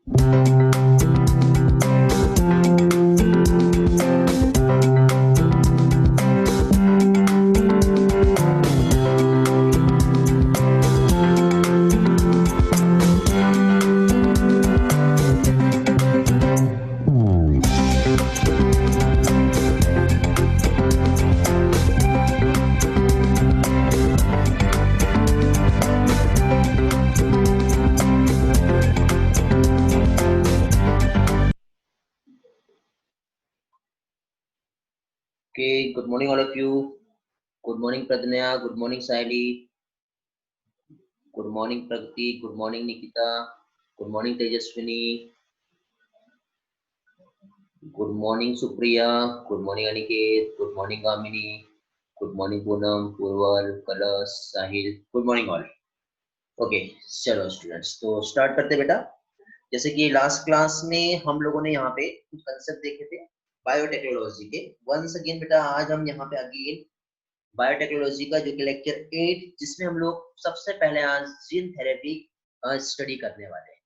Okay, good morning all of you. Good morning Pradnya, good morning Saili, good morning Pragati, good morning Nikita, good morning Tejaswini, good morning Supriya, good morning Aniket, good morning Gamini, good morning Poonam, Purval, Kalas, Sahil, good morning all. Okay चलो students तो start करते बेटा। जैसे कि last class में हम लोगों ने यहाँ पे कुछ कंसेप्ट देखे थे बायोटेक्नोलॉजी के। वंस अगेन बेटा आज हम यहाँ पे अगेन बायोटेक्नोलॉजी का जो कि लेक्चर 8 जिसमें हम लोग सबसे पहले आज जीन थेरेपी स्टडी करने वाले हैं।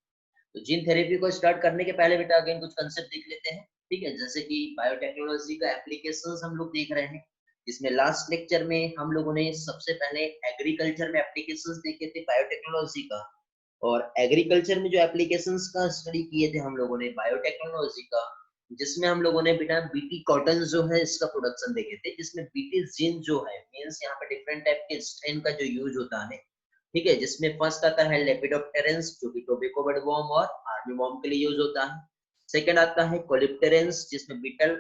तो जीन थेरेपी को स्टार्ट करने के पहले बेटा अगेन कुछ कंसेप्ट देख लेते हैं। ठीक है, जैसे कि बायोटेक्नोलॉजी का एप्लीकेशंस हम लोग देख रहे हैं, जिसमें लास्ट लेक्चर में हम लोगों ने सबसे पहले एग्रीकल्चर में एप्लीकेशंस देखे थे बायोटेक्नोलॉजी का, और एग्रीकल्चर में जो एप्लीकेशंस का स्टडी किए थे हम लोगों ने बायोटेक्नोलॉजी का, जिसमें हम लोगों ने बेटा बीटी कॉटन जो है इसका प्रोडक्शन देखे थे, जिसमें बीटी जिन जो है मींस यहाँ पे डिफरेंट टाइप के स्ट्रेन का जो यूज होता है। ठीक है, जिसमें फर्स्ट आता है लेपिडोप्टेरेंस जो कि टोबैको बर्डवॉर्म और आर्मीवॉर्म के लिए यूज होता है। सेकंड आता है कोलिप्टेरेंस जिसमें बीटल,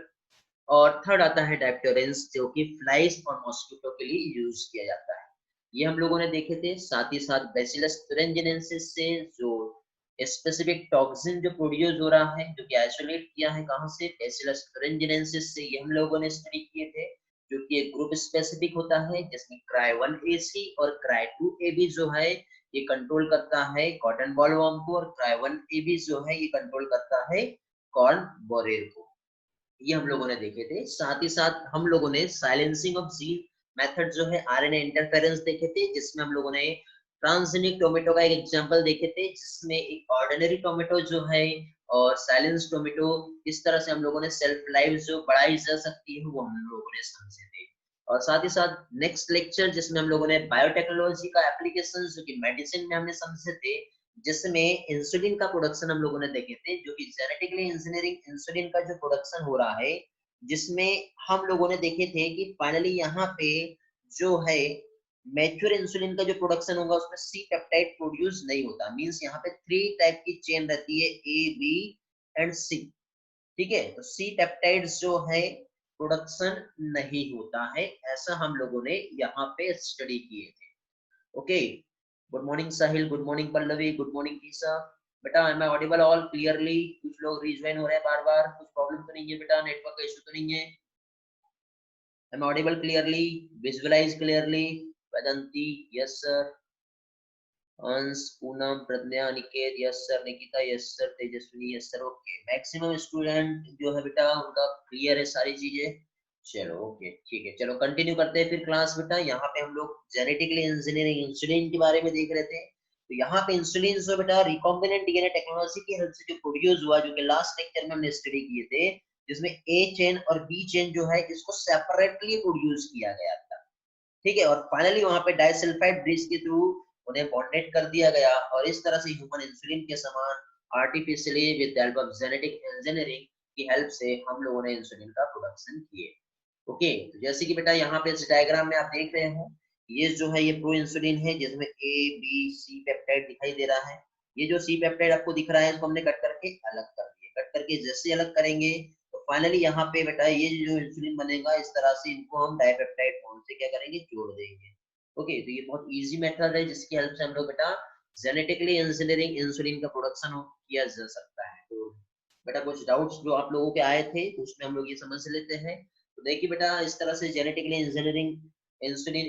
और थर्ड आता है डायप्टेरेंस जो कि फ्लाइज और मॉस्किटो के लिए यूज किया जाता है। ये हम लोगों ने देखे थे। साथ ही साथ बैसिलस thuringiensis से जो स्पेसिफिक टॉक्सिन जो प्रोड्यूस हो रहा है, जो कि आइसोलेट किया है कहां से, बैसिलस thuringiensis से, ये हम लोगों ने स्टडी किए थे, जो कि एक ग्रुप स्पेसिफिक होता है जिसमें cry1ac और cry2ab जो है ये कंट्रोल करता है कॉटन बॉलवर्म को, और cry1ab जो है ये कंट्रोल करता है कॉर्न बोरेर को। ये हम लोगों ने देखे थे। साथ ही साथ हम लोगों ने साइलेंसिंग ऑफ जीन मेथड जो है आरएनए इंटरफेरेंस देखे थे, जिसमें हम लोगों ने ट्रांसजेनिक टोमेटो का एक एग्जांपल देखे थे, जिसमें एक ऑर्डिनरी टोमेटो जो है और साइलेंस टोमेटो किस तरह से हम लोगों ने सेल्फ लाइफ जो बढ़ाई जा सकती है वो हम लोगों ने समझे थे। और साथ ही साथ नेक्स्ट लेक्चर जिसमें हम लोगों ने बायोटेक्नोलॉजी का एप्लीकेशन जो कि मेडिसिन में हमने समझे थे, जिसमें इंसुलिन का प्रोडक्शन हम लोगों ने देखे थे, जो कि जेनेटिकली इंजीनियरिंग इंसुलिन का जो प्रोडक्शन हो रहा है, जिसमें हम लोगों ने देखे थे कि फाइनली यहाँ पे जो है मैच्योर इंसुलिन का जो प्रोडक्शन होगा उसमें सी पेप्टाइड प्रोड्यूस नहीं होता। मींस यहाँ पे 3 टाइप की चेन रहती है, ए बी एंड सी। ठीक है, तो सी पेप्टाइड्स जो है प्रोडक्शन नहीं होता है, ऐसा हम लोगों ने यहाँ पे स्टडी किए थे। Okay, good morning Sahil, good morning Pallavi, good morning Kisa. बेटा am I audible all clearly? कुछ लोग रीजॉइन हो रहे हैं बार बार, कुछ प्रॉब्लम तो नहीं है बेटा, नेटवर्क का इशू तो नहीं है? Am I audible clearly, visualize clearly? Vedanti yes sir, Ansh, Poonam, Pragya, Aniket yes sir, Nikita yes sir, Tejaswini yes sir. Okay, maximum student जो है बेटा उनका क्लियर है सारी चीजें। चलो ओके ठीक है, चलो कंटिन्यू करते हैं फिर क्लास बेटा। यहाँ पे हम लोग जेनेटिकली इंजीनियरिंग इंसुलिन के बारे में देख रहे थे। तो यहाँ पे इंसुलिन जो बेटा रिकॉम्बिनेंट डीएनए टेक्नोलॉजी की हेल्प से जो प्रोड्यूस हुआ, जो कि लास्ट लेक्चर में हमने स्टडी किए थे, जिसमें ए चेन और बी चेन जो है इसको सेपरेटली प्रोड्यूस किया गया था। ठीक है, और फाइनली वहां पे डाइसल्फाइड ब्रिज के थ्रू उन्हें बॉन्डेड कर दिया गया, और इस तरह से ह्यूमन इंसुलिन के समान artificially with the help of genetic engineering की हेल्प से हम लोगों ने इंसुलिन का प्रोडक्शन किए। ओके, तो जैसे कि बेटा यहाँ पे इस डायग्राम में आप देख रहे हो, ये जो है ये प्रो इंसुलिन है, जिसमें ए बी सी पेप्टाइड दिखाई दे रहा है। ये जो सी पेप्टाइड आपको दिख रहा है इसको हमने कट करके अलग कर दिया। कट करके जैसे अलग करेंगे तो फाइनली यहाँ पे बेटा ये जो इंसुलिन बनेगा, इस तरह से इनको हम डाइपेप्टाइड बॉन्ड से क्या करेंगे, जोड़ देंगे। ओके, तो ये बहुत इजी मेथड है जिसकी हेल्प से हम लोग बेटा जेनेटिकली इंजीनियरिंग इंसुलिन का प्रोडक्शन किया जा सकता है। तो बेटा कुछ डाउट्स जो आप लोगों के आए थे तो उसमें हम लोग ये समझ लेते हैं। तो देखिए बेटा, इस तरह से genetically engineering insulin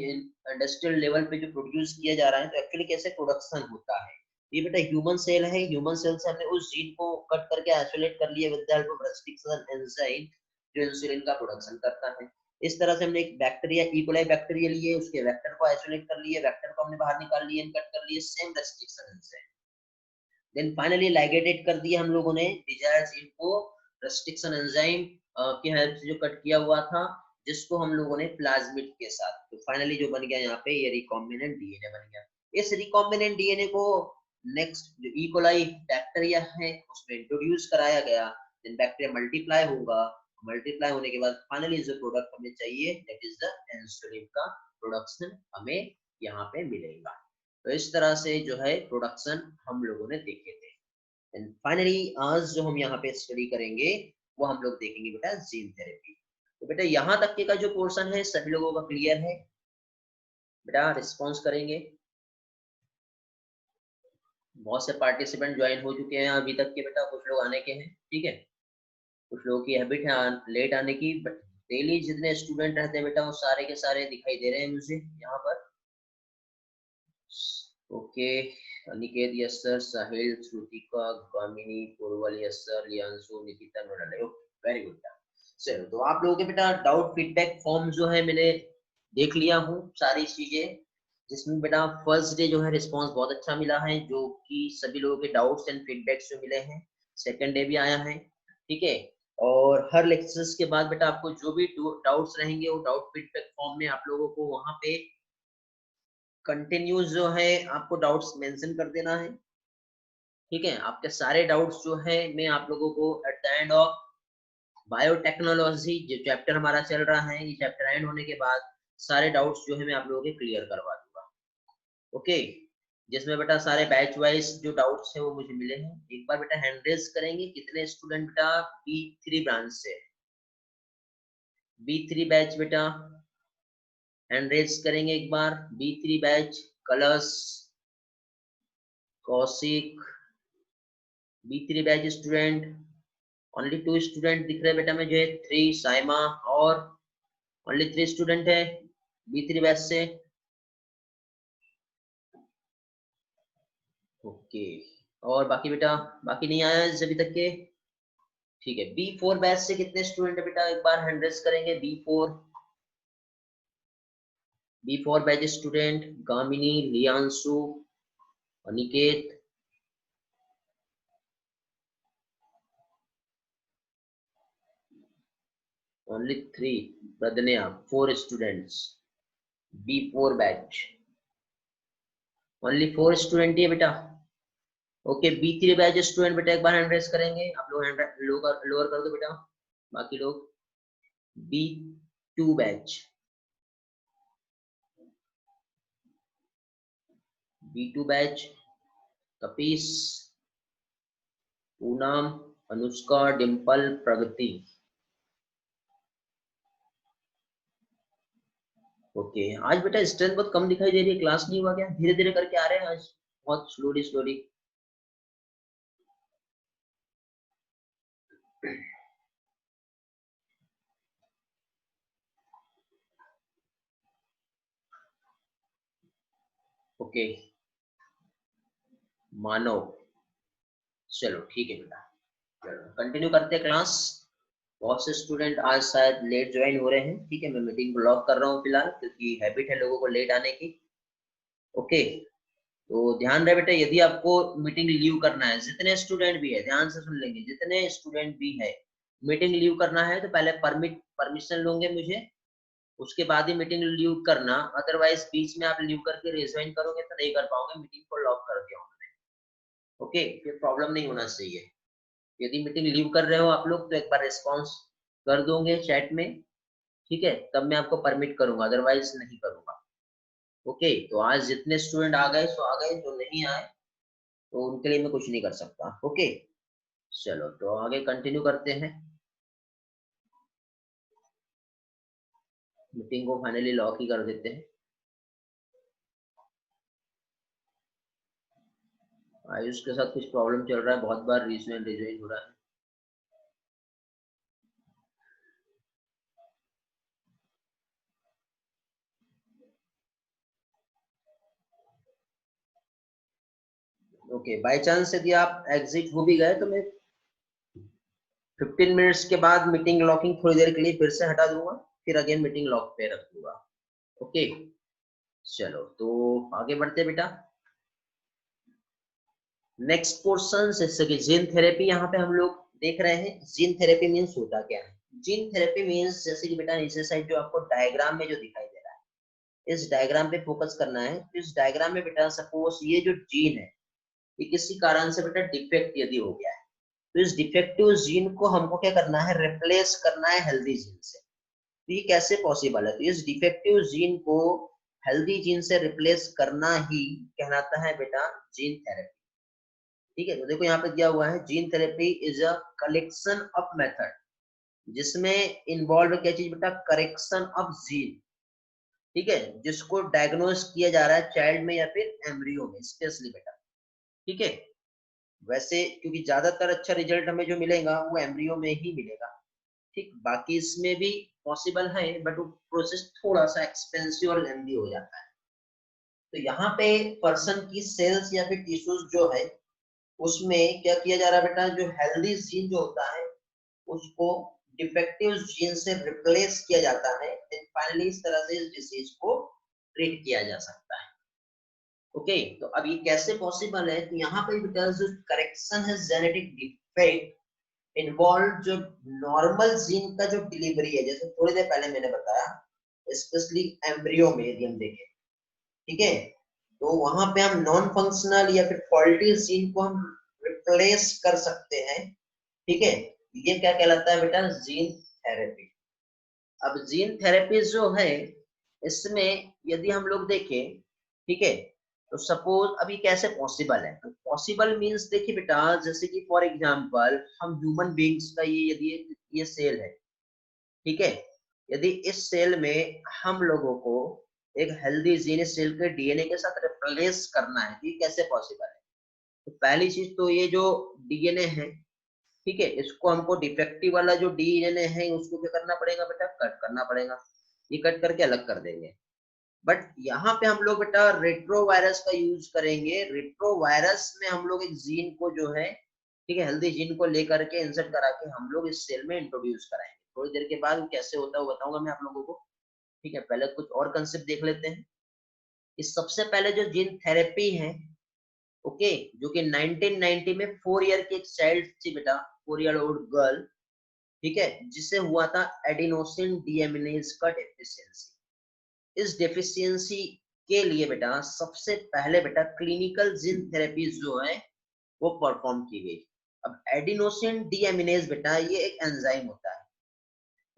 industrial level पे जो प्रोड्यूस किया जा रहा है, तो एक्चुअली कैसे प्रोडक्शन होता है। ये बेटा ह्यूमन सेल है, ह्यूमन सेल से हमने उस जीन को कट करके आइसोलेट कर लिया with the help of restriction enzyme जो इंसुलिन का प्रोडक्शन करता है। इस तरह से हमने एक बैक्टीरिया इकोलाई बैक्टीरिया लिए, उसके वेक्टर को आइसोलेट कर लिए, वेक्टर को हमने बाहर निकाल लिए, कट कर लिए, same restriction enzyme. Then finally ligated कर दिया हम लोगों ने डिजायर्स इनको रेस्ट्रिक्शन एंजाइम की हेल्प से जो कट किया हुआ था, जिसको हम लोगों ने प्लाज्मिड के साथ, तो फाइनली जो बन गया यहाँ पे ये रिकॉम्बिनेंट डीएनए बन गया। इस रिकॉम्बिनेंट डीएनए को नेक्स्ट जो ई कोलाई बैक्टीरिया है उसमें इंट्रोड्यूस कराया गया, देन बैक्टीरिया मल्टीप्लाई होगा, मल्टीप्लाई होने के बाद फाइनली जो प्रोडक्ट हमें चाहिए दैट इज द इंसुलिन का प्रोडक्शन हमें यहाँ पे मिलेगा। तो इस तरह से जो है प्रोडक्शन हम लोगों ने देखे थे। एंड फाइनली आज जो हम यहाँ पे स्टडी करेंगे वो हम लोग देखेंगे बेटा जीन थेरेपी। तो बेटा यहाँ तक के का जो पोर्शन है सभी लोगों का क्लियर है? बेटा रिस्पॉन्स करेंगे। बहुत से पार्टिसिपेंट ज्वाइन हो चुके हैं अभी तक के बेटा, कुछ लोग आने के हैं, ठीक है। कुछ लोगों की हैबिट है लेट आने की, बट डेली जितने स्टूडेंट रहते हैं बेटा वो सारे के सारे दिखाई दे रहे हैं मुझे यहाँ पर। Okay, Aniket yes sir, Sahil, Shrutika, Gamini, Purval yes sir, Liyanshu, Nikita, नोडल, वेरी गुड। चलो तो आप लोगों के बेटा डाउट फीडबैक फॉर्म जो है मैंने देख लिया हूँ सारी चीजें, जिसमें बेटा फर्स्ट डे जो है रिस्पांस बहुत अच्छा मिला है, जो कि सभी लोगों के डाउट्स एंड फीडबैक्स जो मिले हैं। सेकंड डे भी आया है, ठीक है। और हर लेक्चर्स के बाद बेटा आपको जो भी डाउट्स रहेंगे वो डाउट फीडबैक फॉर्म में आप लोगों को वहां पे कंटिन्यूस जो है आपको डाउट्स मेंशन कर देना है, ठीक है। आपके सारे डाउट्स जो है मैं आप लोगों को at the end of biotechnology जो चैप्टर हमारा चल रहा है, ये चैप्टर एंड होने के बाद सारे डाउट्स जो है मैं आप लोगों के क्लियर करवा दूंगा, ओके। जिसमें बेटा सारे बैच वाइज जो डाउट्स है वो मुझे मिले हैं। एक बार बेटा हैंड रेज करेंगे कितने स्टूडेंट बेटा B3 ब्रांच से, B3 बैच बेटा हैंड रेज करेंगे एक बार। B3 batch colours, Kaushik, B3 batch student, only 2 student दिख रहे बेटा मुझे, 3 साइमा, और ओनली 3 स्टूडेंट है B3 बैच से, ओके। और बाकी बेटा बाकी नहीं आया अभी तक के, ठीक है। B4 बैच से कितने स्टूडेंट है बेटा, एक बार हैंड रेज करेंगे। B4 batch student Gamini, Liyanshu, Aniket, only 3 Pradnya, 4 students B4 batch, only 4 student ही है बेटा, ओके। B3 बैच स्टूडेंट बेटा एक बार हैंड रेज करेंगे, आप लोग हैंड लोअर कर दो बेटा, बाकी लोग। B2 बैच, B2 बैच कपीस, पूनम, अनुष्का, डिम्पल, प्रगति, ओके। आज बेटा स्ट्रेंथ बहुत कम दिखाई दे रही है, क्लास नहीं हुआ क्या? धीरे धीरे करके आ रहे हैं आज, बहुत स्लोली स्लोली। ओके मानव, चलो ठीक है बेटा, चलो कंटिन्यू करते हैं क्लास। बहुत से स्टूडेंट आज शायद लेट ज्वाइन हो रहे हैं, ठीक है। मैं मीटिंग ब्लॉक कर रहा हूँ फिलहाल, क्योंकि हैबिट है लोगों को लेट आने की, ओके। तो ध्यान रहे बेटा, यदि आपको मीटिंग लीव करना है, जितने स्टूडेंट भी है ध्यान से सुन लेंगे, जितने स्टूडेंट भी है मीटिंग लीव करना है तो पहले परमिशन लोगे मुझे, उसके बाद ही मीटिंग लीव करना। अदरवाइज बीच में आप लीव करके रिज्वाइन करोगे तो नहीं कर पाओगे, मीटिंग को लॉक कर दिया मैंने, ओके। फिर प्रॉब्लम नहीं होना चाहिए। यदि मीटिंग लीव कर रहे हो आप लोग तो एक बार रिस्पॉन्स कर दोगे चैट में, ठीक है, तब मैं आपको परमिट करूंगा, अदरवाइज नहीं करूंगा, ओके। तो आज जितने स्टूडेंट आ गए सो आ गए, जो नहीं आए तो उनके लिए मैं कुछ नहीं कर सकता, ओके। चलो तो आगे कंटिन्यू करते हैं, मीटिंग को फाइनली लॉक ही कर देते हैं। आयुष के साथ कुछ प्रॉब्लम चल रहा है, बहुत बार रिज्वाइन रिज्वाइन हो रहा है। ओके, बाय चांस यदि आप एग्जिट हो भी गए तो मैं 15 मिनट्स के बाद मीटिंग लॉकिंग थोड़ी देर के लिए फिर से हटा दूंगा, फिर अगेन मीटिंग लॉक पे रख दूंगा, ओके। चलो तो आगे बढ़ते बेटा। नेक्स्ट पोर्शन जैसे कि जीन थेरेपी यहाँ पे हम लोग देख रहे हैं। जीन थेरेपी मीन्स होता क्या है? जीन थेरेपी मीन्स जैसे कि बेटा नीचे साइड जो आपको डायग्राम में जो दिखाई दे रहा है, इस डायग्राम पे फोकस करना है। इस डायग्राम में बेटा सपोज ये जो जीन है, ये किसी कारण से बेटा डिफेक्ट यदि हो गया है, तो इस डिफेक्टिव जीन को हमको क्या करना है? रिप्लेस करना है हेल्दी जीन से। तो ये कैसे पॉसिबल है? तो इस डिफेक्टिव जीन को हेल्दी जीन से रिप्लेस करना ही कहलाता है बेटा जीन थेरेपी। ठीक है, तो देखो यहाँ पे दिया हुआ है, gene therapy is a collection of method जिसमें इन्वॉल्व क्या चीज बेटा? Correction of gene. ठीक है, जिसको डायग्नोज किया जा रहा है चाइल्ड में या फिर एम्ब्रियो में स्पेशली बेटा। ठीक है, वैसे क्योंकि ज्यादातर अच्छा रिजल्ट हमें जो मिलेगा वो एम्ब्रियो में ही मिलेगा। ठीक, बाकी इसमें भी पॉसिबल है बट वो प्रोसेस थोड़ा सा एक्सपेंसिव और लेंदी हो जाता है। तो यहाँ पे पर्सन की सेल्स या फिर टिश्यूज जो है उसमें क्या किया जा रहा है बेटा? जो हेल्दी जीन जो होता है उसको डिफेक्टिव जीन से रिप्लेस किया जाता है, एंड फाइनली इस तरह से इस डिसीज को ट्रीट किया जा सकता है। ओके, तो अब ये कैसे पॉसिबल है? तो यहाँ पे बेटा जो करेक्शन है जेनेटिक डिफेक्ट इन्वॉल्व जो नॉर्मल जीन का जो डिलीवरी है, जैसे थोड़ी देर पहले मैंने बताया, स्पेशली एम्ब्रियो में यदि हम देखें, ठीक है, तो वहां पे हम नॉन फंक्शनल या फिर फॉल्टी जीन को हम रिप्लेस कर सकते हैं। ठीक है, ये क्या कहलाता है बेटा? Gene therapy. अब जीन थेरेपी जो है इसमें यदि हम लोग देखें, ठीक है, तो सपोज अभी कैसे पॉसिबल है? तो पॉसिबल मींस देखिए बेटा, जैसे कि फॉर एग्जांपल हम ह्यूमन बींग्स का ये यदि ये सेल है, ठीक है, यदि इस सेल में हम लोगों को एक हेल्दी जीन इस सेल के डीएनए के साथ रिप्लेस करना है, ये कैसे पॉसिबल है? तो पहली चीज तो ये जो डीएनए है, ठीक है, इसको हमको डिफेक्टिव वाला जो डीएनए है उसको क्या करना पड़ेगा बेटा? कट करना पड़ेगा। ये कट करके अलग कर देंगे। बट यहाँ पे हम लोग बेटा रेट्रोवायरस का यूज करेंगे। रेट्रोवायरस में हम लोग एक जीन को जो है, ठीक है, हेल्दी जीन को लेकर के इंसर्ट करा के हम लोग इस सेल में इंट्रोड्यूस कराएंगे। थोड़ी देर के बाद कैसे होता है वो बताऊंगा मैं आप लोगों को। ठीक है, पहले कुछ और कंसेप्ट देख लेते हैं। इस सबसे पहले जो जीन थेरेपी है, ओके, जो कि 1990 में 4 ईयर की एक चाइल्ड थी बेटा, 4 ईयर ओल्ड गर्ल, ठीक है, जिसे हुआ था एडिनोसिन डीएमिनेज का डेफिशिएंसी। इस डेफिशिएंसी के लिए बेटा सबसे पहले बेटा क्लिनिकल जीन थेरेपी जो है वो परफॉर्म की गई। अब एडिनोसिन डीएमिनेज बेटा ये एक एंजाइम होता है।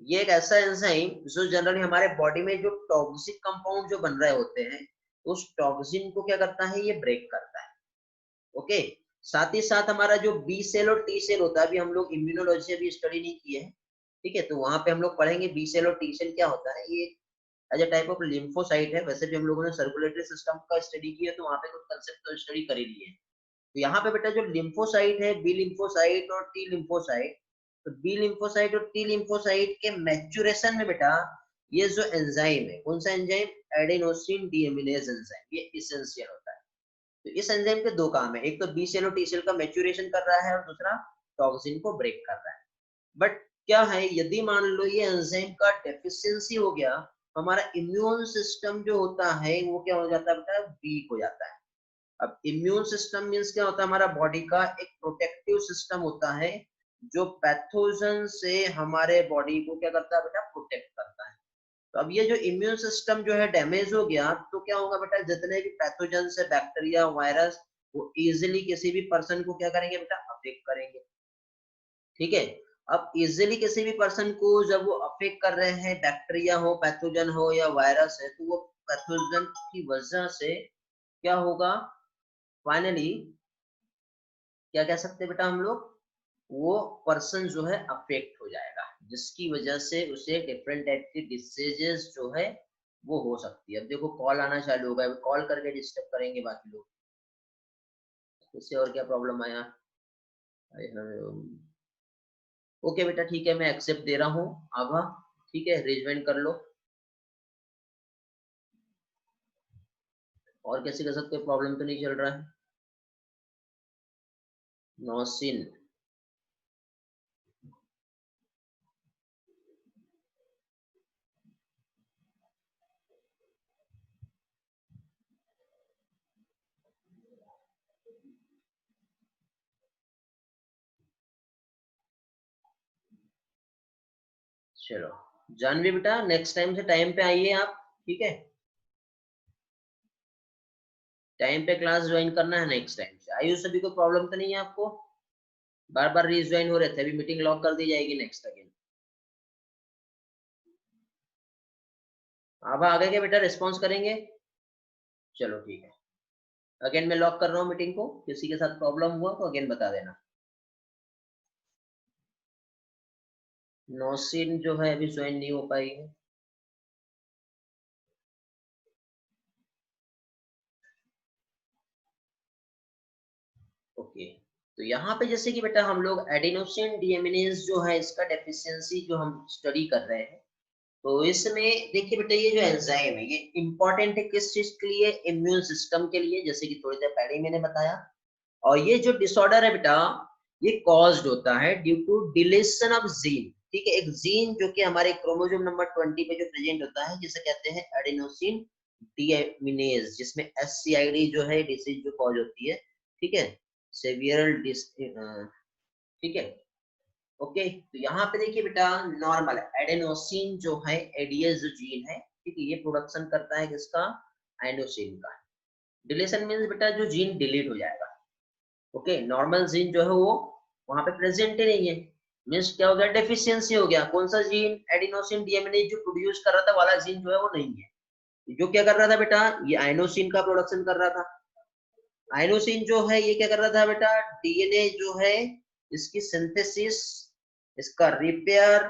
ये एक ऐसा एंजाइम जो जनरली हमारे बॉडी में जो टॉक्सिक कंपाउंड जो बन रहे होते हैं, उस टॉक्सिन को क्या करता है? ये ब्रेक करता है। ओके, साथ ही साथ हमारा जो बी सेल और टी सेल होता है, अभी हम लोग इम्यूनोलॉजी अभी स्टडी नहीं किए हैं, ठीक है, तो वहां पे हम लोग पढ़ेंगे बी सेल और टी सेल क्या होता है। ये as a type of lymphocyte है। वैसे भी हम लोगों ने सर्कुलेटरी सिस्टम का स्टडी किया तो वहां पे कुछ कंसेप्ट तो स्टडी कर ही लिए। तो यहाँ पे बेटा जो लिम्फोसाइट है, बी लिम्फोसाइट और टी लिम्फोसाइट, तो बी लिम्फोसाइट और टी लिम्फोसाइट के मैच्योरेशन में बेटा ये जो एंजाइम है, कौन सा एंजाइम? एडेनोसिन डीएमिनेज एंजाइम, ये इसेंशियल होता है। तो इस एंजाइम के दो काम है, एक तो बी सेल और टी सेल का मैच्योरेशन कर रहा है और दूसरा टॉक्सिन को ब्रेक कर रहा है। बट क्या है, यदि मान लो ये एंजाइम का डेफिशिएंसी हो गया तो हमारा इम्यून सिस्टम जो होता है वो क्या हो जाता है बेटा? वीक हो जाता है। अब इम्यून सिस्टम मींस क्या होता है? हमारा बॉडी का एक प्रोटेक्टिव सिस्टम होता है जो पैथोजन से हमारे बॉडी को क्या करता है बेटा? प्रोटेक्ट करता है। तो अब ये जो इम्यून सिस्टम जो है डैमेज हो गया तो क्या होगा बेटा? जितने भी पैथोजन से बैक्टीरिया वायरस वो इजिली किसी भी पर्सन को क्या करेंगे बेटा? अफेक्ट करेंगे। ठीक है, अब इजिली किसी भी पर्सन को जब वो अफेक्ट कर रहे हैं, बैक्टीरिया हो, पैथोजन हो या वायरस है, तो वो पैथोजन की वजह से क्या होगा? फाइनली क्या कह सकते हैं बेटा हम लोग? वो पर्सन जो है अफेक्ट हो जाएगा, जिसकी वजह से उसे डिफरेंट टाइप की डिसीजेस जो है वो हो सकती है। अब देखो कॉल आना चालू होगा, कॉल करके डिस्टर्ब करेंगे बाकी लोग। इससे और क्या प्रॉब्लम आया? ओके बेटा, ठीक है, मैं एक्सेप्ट दे रहा हूँ। आभा, ठीक है, रेजमेंट कर लो। और कैसे कर सकते हो? प्रॉब्लम तो नहीं चल रहा है? नौसिन, चलो जानवी बेटा, नेक्स्ट टाइम से टाइम पे आइए आप, ठीक है? टाइम पे क्लास ज्वाइन करना है नेक्स्ट टाइम से। आयु सभी को प्रॉब्लम तो नहीं है आपको? बार बार रीज्वाइन हो रहे थे, अभी मीटिंग लॉक कर दी जाएगी नेक्स्ट अगेन। आप आगे के बेटा रिस्पॉन्स करेंगे? चलो ठीक है, अगेन मैं लॉक कर रहा हूँ मीटिंग को। किसी के साथ प्रॉब्लम हुआ तो अगेन बता देना। नौसीन जो है अभी ज्वाइन नहीं हो पाई है। ओके, तो यहाँ पे जैसे कि बेटा हम लोग एडिनोसिन डीएमिनेज जो है इसका डेफिशिएंसी जो हम स्टडी कर रहे हैं, तो इसमें देखिए बेटा ये जो एंजाइम है ये इंपॉर्टेंट है किस चीज के लिए? इम्यून सिस्टम के लिए, जैसे कि थोड़ी देर पहले ही मैंने बताया। और ये जो डिसऑर्डर है बेटा ये कॉज्ड होता है due to deletion of gene, ठीक है? एक जीन जो कि हमारे क्रोमोसोम नंबर 20 पे जो प्रेजेंट होता है जिसे कहते हैं एडिनोसिन डीएमिनेज, जिसमें एससीआईडी जो है डिसीज जो कॉज होती है, ठीक है? सेवियर ठीक है? ओके, तो यहाँ पे देखिए बेटा नॉर्मल एडेनोसिन जो है एडीएस जो जीन है, ठीक है, ये प्रोडक्शन करता है किसका? एडेनोसिन का। डिलीशन मींस बेटा जो जीन डिलीट हो जाएगा। ओके, नॉर्मल जीन जो है वो वहां पे प्रेजेंट ही नहीं है, मींस क्या हो गया? डेफिशिएंसी हो गया। कौन सा जीन? एडिनोसिन डीएमिनेज जो प्रोड्यूस कर रहा था वाला जीन जो है वो नहीं है। जो क्या कर रहा था बेटा? ये आइनोसिन का प्रोडक्शन कर रहा था। आइनोसिन जो है ये क्या कर रहा था बेटा? डीएनए जो है इसकी सिंथेसिस, इसका रिपेयर,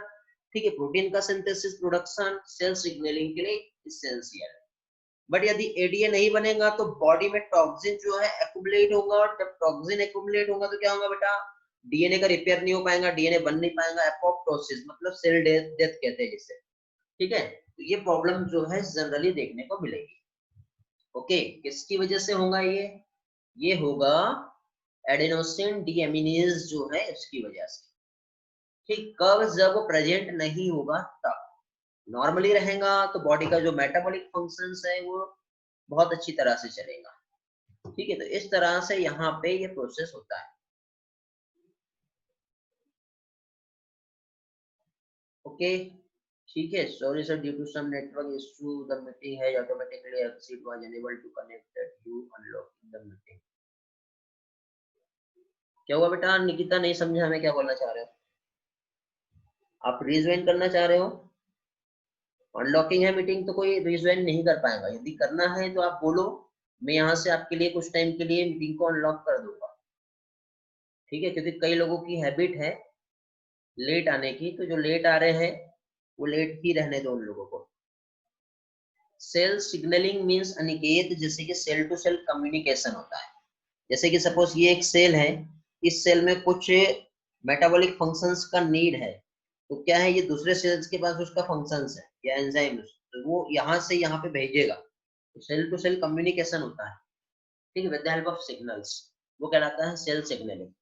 ठीक है, प्रोटीन का सिंथेसिस, प्रोडक्शन, सेल सिग्नलिंग के लिए इसेंशियल है। बट यदि एडीए नहीं बनेगा तो बॉडी में टॉक्सिन जो है एक्युमुलेट होगा, और जब टॉक्सिन एक्युमुलेट होगा तो क्या होगा बेटा? डीएनए का रिपेयर नहीं हो पाएगा, डीएनए बन नहीं पाएगा, एपोप्टोसिस मतलब सेल डेथ डेथ कहते हैं जिसे, ठीक है? तो ये प्रॉब्लम जो है जनरली देखने को मिलेगी। ओके, किसकी वजह से होगा ये होगा एडेनोसिन डीएमिनेज जो है इसकी वजह से। ठीक, कब? जब वो प्रेजेंट नहीं होगा तब। नॉर्मली रहेगा तो बॉडी का जो मेटाबॉलिक फंक्शंस है वो बहुत अच्छी तरह से चलेगा, ठीक है? तो इस तरह से यहाँ पे ये प्रोसेस होता है। ओके, ठीक है, sorry sir, due to some network issue the meeting has automatically exit was unable to connect you unlocking the meeting. क्या हुआ बेटा? निकिता नहीं समझा हमें क्या बोलना चाह रहे हो? आप रीज्वाइन करना चाह रहे हो? अनलॉकिंग है मीटिंग तो कोई रीज्वाइन नहीं कर पाएगा। यदि करना है तो आप बोलो, मैं यहाँ से आपके लिए कुछ टाइम के लिए मीटिंग को अनलॉक कर दूंगा, ठीक है? क्योंकि कई लोगों की हैबिट है लेट आने की, तो जो लेट आ रहे हैं वो लेट ही रहने दो उन लोगों को। सेल सिग्नलिंग मींस अनिकेत जैसे कि सेल टू सेल कम्युनिकेशन होता है। जैसे कि सपोज ये एक सेल है, इस सेल में कुछ मेटाबॉलिक फंक्शंस का नीड है, तो क्या है ये दूसरे सेल्स के पास उसका फंक्शंस है या एंजाइम, तो वो यहाँ से यहाँ पे भेजेगा, तो सेल टू सेल कम्युनिकेशन होता है, ठीक है, with the help of signals, वो कहलाता है सेल सिग्नलिंग।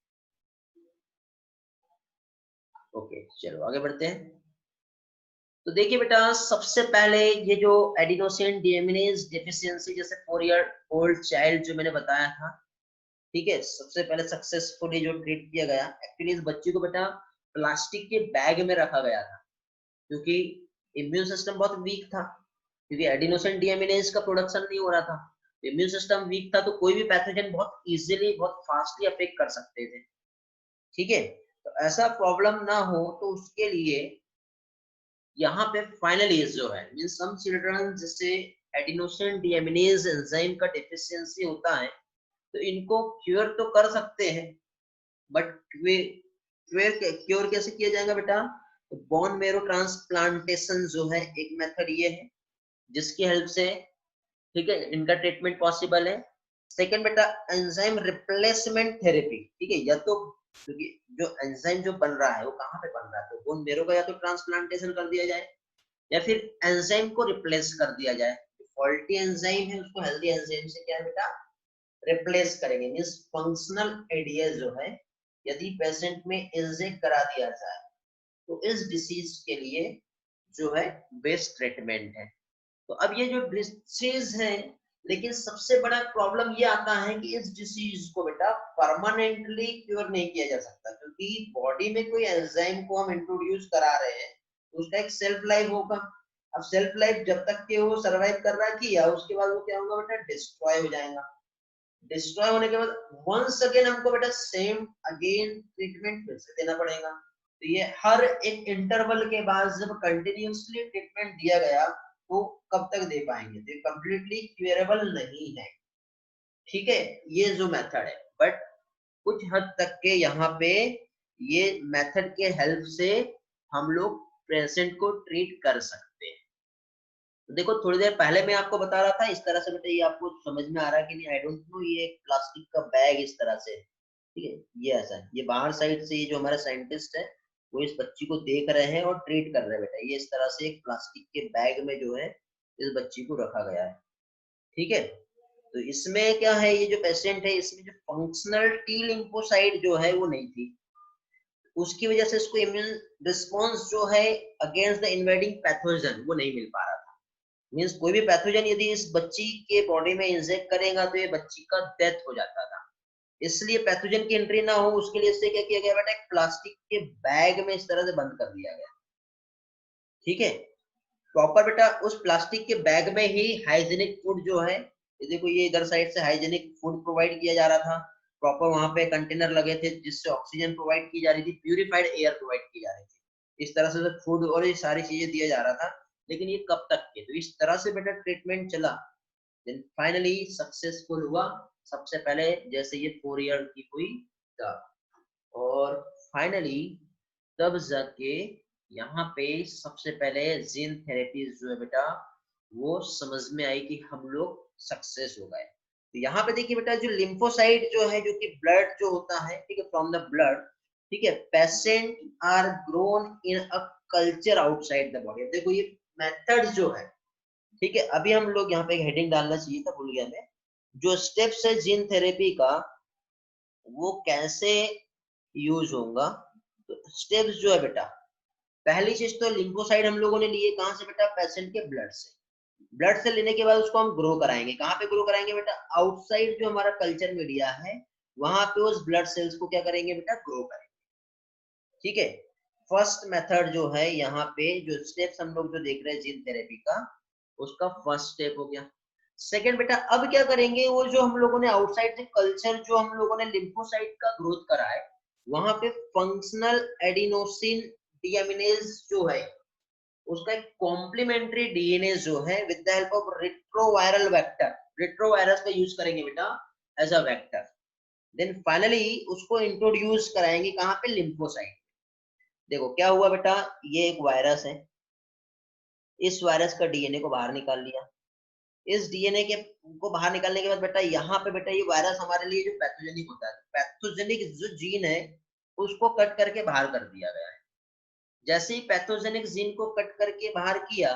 ओके, चलो आगे बढ़ते हैं। तो देखिए बेटा सबसे पहले ये जो एडिनोसिन डीएमिनेज डेफिशिएंसी जैसे 4 ईयर ओल्ड चाइल्ड जो मैंने बताया था, ठीक है, सबसे पहले सक्सेसफुली जो ट्रीट किया गया, एक्चुअली इस बच्ची को बेटा प्लास्टिक के बैग में रखा गया था, क्योंकि इम्यून सिस्टम बहुत वीक था, क्योंकि एडिनोसिन डीएमिनेज का प्रोडक्शन नहीं हो रहा था। इम्यून सिस्टम वीक था तो कोई भी पैथोजन बहुत इजीली बहुत फास्टली अफेक्ट कर सकते थे, ठीक है? तो ऐसा प्रॉब्लम ना हो तो उसके लिए यहाँ पे फाइनल एज जो है मीन सम चिल्ड्रन जिससे एडिनोसिन डीएमिनेज एंजाइम का डेफिशिएंसी होता है, तो इनको क्योर तो कर सकते हैं, बट क्योर कैसे किया जाएगा बेटा? तो बोन मेरो ट्रांसप्लांटेशन जो है एक मेथड ये है जिसकी हेल्प से, ठीक है, इनका ट्रीटमेंट पॉसिबल है। सेकेंड बेटा एंजाइम रिप्लेसमेंट थेरेपी, ठीक है, या तो क्योंकि जो एंजाइम जो बन रहा है वो कहाँ पे बन रहा है, तो बोन मेरो का या तो ट्रांसप्लांटेशन कर दिया जाए या फिर एंजाइम को रिप्लेस कर दिया जाए। फॉल्टी एंजाइम है उसको हेल्दी एंजाइम से क्या है बेटा? रिप्लेस करेंगे, मींस फंक्शनल एडीएस जो है यदि पेशेंट में इंजेक्ट करा दिया जाए तो इस डिसीज के लिए जो है बेस्ट ट्रीटमेंट है। तो अब ये जो डिसीज है, लेकिन सबसे बड़ा प्रॉब्लम ये आता है कि इस डिसीज को बेटा परमानेंटली क्योर नहीं किया जा सकता, क्योंकि बॉडी में कोई एंजाइम को हम इंट्रोड्यूस करा रहे हैं उसका एक सेल्फ लाइफ होगा। अब सेल्फ लाइफ जब तक के वो सरवाइव कर रहा किया, उसके बाद वो क्या होगा बेटा, डिस्ट्रॉय हो जाएगा। डिस्ट्रॉय होने के बाद वंस अगेन हमको बेटा सेम अगेन ट्रीटमेंट फिर से देना पड़ेगा। तो ये हर एक इंटरवल के बाद जब कंटिन्यूअसली ट्रीटमेंट दिया गया तो कब तक दे पाएंगे, तो कंप्लीटली क्यूरेबल नहीं है। ठीक है, ये जो मेथड है, बट कुछ हद तक के यहाँ पे ये मेथड के हेल्प से हम लोग पेशेंट को ट्रीट कर सकते हैं। तो देखो थोड़ी देर पहले मैं आपको बता रहा था इस तरह से, बेटा ये आपको समझ में आ रहा है कि नहीं, आई डोंट नो, ये एक प्लास्टिक का बैग इस तरह से, ठीक है, ये ऐसा है, ये बाहर साइड से ये जो हमारा साइंटिस्ट है वो इस बच्ची को देख रहे हैं और ट्रीट कर रहे हैं बेटा। ये इस तरह से एक प्लास्टिक के बैग में जो है इस बच्ची को रखा गया है। ठीक है, तो इसमें क्या है, ये जो पेशेंट है इसमें जो फंक्शनल टी लिम्फोसाइट जो है वो नहीं थी, उसकी वजह से इसको इम्यून रिस्पॉन्स जो है अगेंस्ट द इन्वेडिंग पैथोजन वो नहीं मिल पा रहा था। मीन्स कोई भी पैथोजन यदि इस बच्ची के बॉडी में इंजेक्ट करेगा तो ये बच्ची का डेथ हो जाता था। इसलिए पैथोजन की एंट्री ना हो उसके लिए इससे क्या किया गया बेटा, एक प्लास्टिक के बैग में इस तरह से बंद कर दिया गया। ठीक है, प्रॉपर बेटा उस प्लास्टिक के बैग में ही हाइजीनिक फूड जो है, ये देखो ये इधर साइड से हाइजीनिक फूड प्रोवाइड किया जा रहा था। प्रॉपर वहां पे कंटेनर लगे थे जिससे ऑक्सीजन प्रोवाइड की जा रही थी, प्यूरिफाइड एयर प्रोवाइड की जा रही थी। इस तरह से फूड और ये सारी चीजें दिया जा रहा था। लेकिन ये कब तक के, तो इस तरह से बेटा ट्रीटमेंट चला, देन फाइनली सक्सेसफुल हुआ। सबसे पहले जैसे ये 4 ईयर की हुई था, और फाइनली तब जाके यहाँ पे सबसे पहले जीन थेरेपी जो है बेटा वो समझ में आई कि हम लोग सक्सेस हो गए। तो यहाँ पे देखिए बेटा जो लिम्फोसाइट जो है, जो कि ब्लड जो होता है, ठीक है, फ्रॉम द ब्लड, ठीक है, patient are grown in a culture outside the body. देखो ये मेथड जो है, ठीक है, अभी हम लोग यहाँ पे एक हेडिंग डालना चाहिए था, भूल गया मैं, जो स्टेप्स है जीन थेरेपी का वो कैसे यूज होगा। तो स्टेप्स जो है बेटा, पहली चीज तो लिम्फोसाइट हम लोगों ने लिए कहाँ से बेटा, पेशेंट के ब्लड से। ब्लड से लेने के बाद उसको हम ग्रो कराएंगे, कहाँ पे ग्रो कराएंगे बेटा, आउटसाइड जो हमारा कल्चर मीडिया है वहां पे उस ब्लड सेल्स को क्या करेंगे बेटा, ग्रो करेंगे। ठीक है, फर्स्ट मेथड जो है यहाँ पे जो स्टेप्स हम लोग जो देख रहे हैं जीन थेरेपी का, उसका फर्स्ट स्टेप हो गया। सेकेंड बेटा अब क्या करेंगे, वो जो हम लोगों ने आउटसाइड से कल्चर जो हम लोगों ने लिम्फोसाइट का ग्रोथ करा है, वहां पे फंक्शनल एडिनोसिन डीएमिनेज जो है उसका एक कॉम्प्लीमेंट्री डीएनए जो है with the help of retroviral vector, retrovirus का यूज करेंगे बेटा as a vector. Then finally उसको इंट्रोड्यूस कराएंगे कहाँ पे, लिम्फोसाइट। देखो क्या हुआ बेटा, ये एक वायरस है, इस वायरस का डीएनए को बाहर निकाल लिया। इस डीएनए के को बाहर निकालने के बाद बेटा यहाँ पे बेटा ये वायरस हमारे लिए जो पैथोजेनिक होता है, पैथोजेनिक जो जीन है उसको कट करके बाहर कर दिया गया है। जैसे ही पैथोजेनिक जीन को कट करके बाहर किया,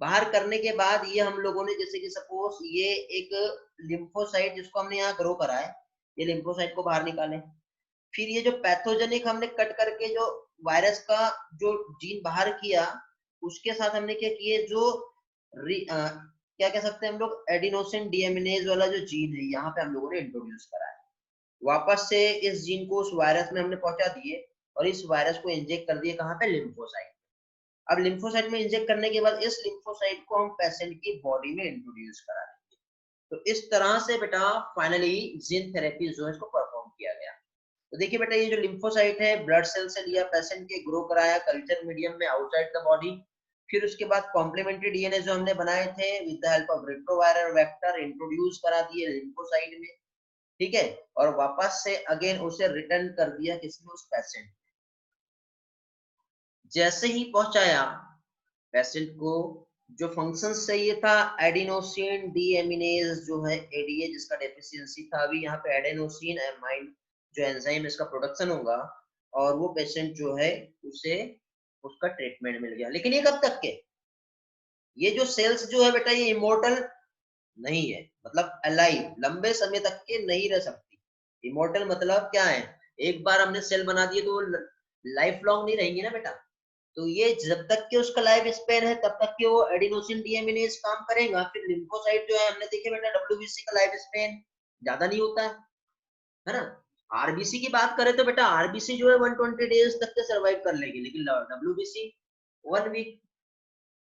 बाहर करने के बाद ये हम लोगों ने जैसे कि सपोज ये एक लिम्फोसाइट जिसको हमने यहाँ ग्रो करा है, ये लिम्फोसाइट को बाहर निकाले। फिर ये जो पैथोजेनिक हमने कट करके जो वायरस का जो जीन बाहर किया, उसके साथ हमने क्या किए, जो क्या कह सकते हैं हम लोग, एडिनोसिन डीएमिनेज वाला जो जीन है यहाँ पे हम लोगों ने इंट्रोड्यूस करा है। वापस से इस जीन को उस वायरस में हमने पहुंचा दिए और इस वायरस को इंजेक्ट कर दिए कहाँ पे, लिम्फोसाइट। अब लिम्फोसाइट में इंजेक्ट करने के बाद इस लिम्फोसाइट को हम पेशेंट की बॉडी में इंट्रोड्यूस करा देंगे। तो इस तरह से बेटा फाइनली जीन थेरेपी जो है इसको परफॉर्म किया गया। तो देखिए बेटा ये जो लिम्फोसाइट है ब्लड सेल से लिया, पेशेंट के ग्रो कराया कल्चर मीडियम में आउटसाइड द बॉडी। फिर उसके बाद कॉम्प्लीमेंट्री डीएनए जो हमने बनाए थे with the help of retroviral vector introduce करा दिए लिम्फोसाइट में। ठीक है, और वापस से अगेन उसे रिटर्न कर दिया किसमें, उस पेशेंट। जैसे ही पहुंचाया पेशेंट को, जो फंक्शन चाहिए था एडिनोसिन डीएमिनेज जो है एडीए जिसका डेफिशिएंसी था, अभी यहाँ पे एडेनोसिन एमाइन जो एंजाइम इसका प्रोडक्शन होगा और वो पेशेंट जो है उसे उसका ट्रीटमेंट मिल गया। लेकिन ये कब तक के, ये जो सेल्स जो है बेटा ये इमोर्टल नहीं है, मतलब अलाइव लंबे समय तक के नहीं रह सकती। इमोर्टल मतलब क्या है, एक बार हमने सेल बना दिए तो लाइफ लॉन्ग नहीं रहेंगी ना बेटा। तो ये जब तक कि उसका लाइफ स्पेन है तब तक कि वो एडिनोसिन डीएमिनेज काम करेगा। फिर लिम्फोसाइट जो है हमने देखे बेटा डब्ल्यूबीसी का लाइफ स्पेन ज्यादा नहीं होता है ना। आरबीसी की बात करें तो बेटा आरबीसी जो है 120 डेज तक के सर्वाइव कर लेगी, लेकिन डब्ल्यूबीसी 1 वीक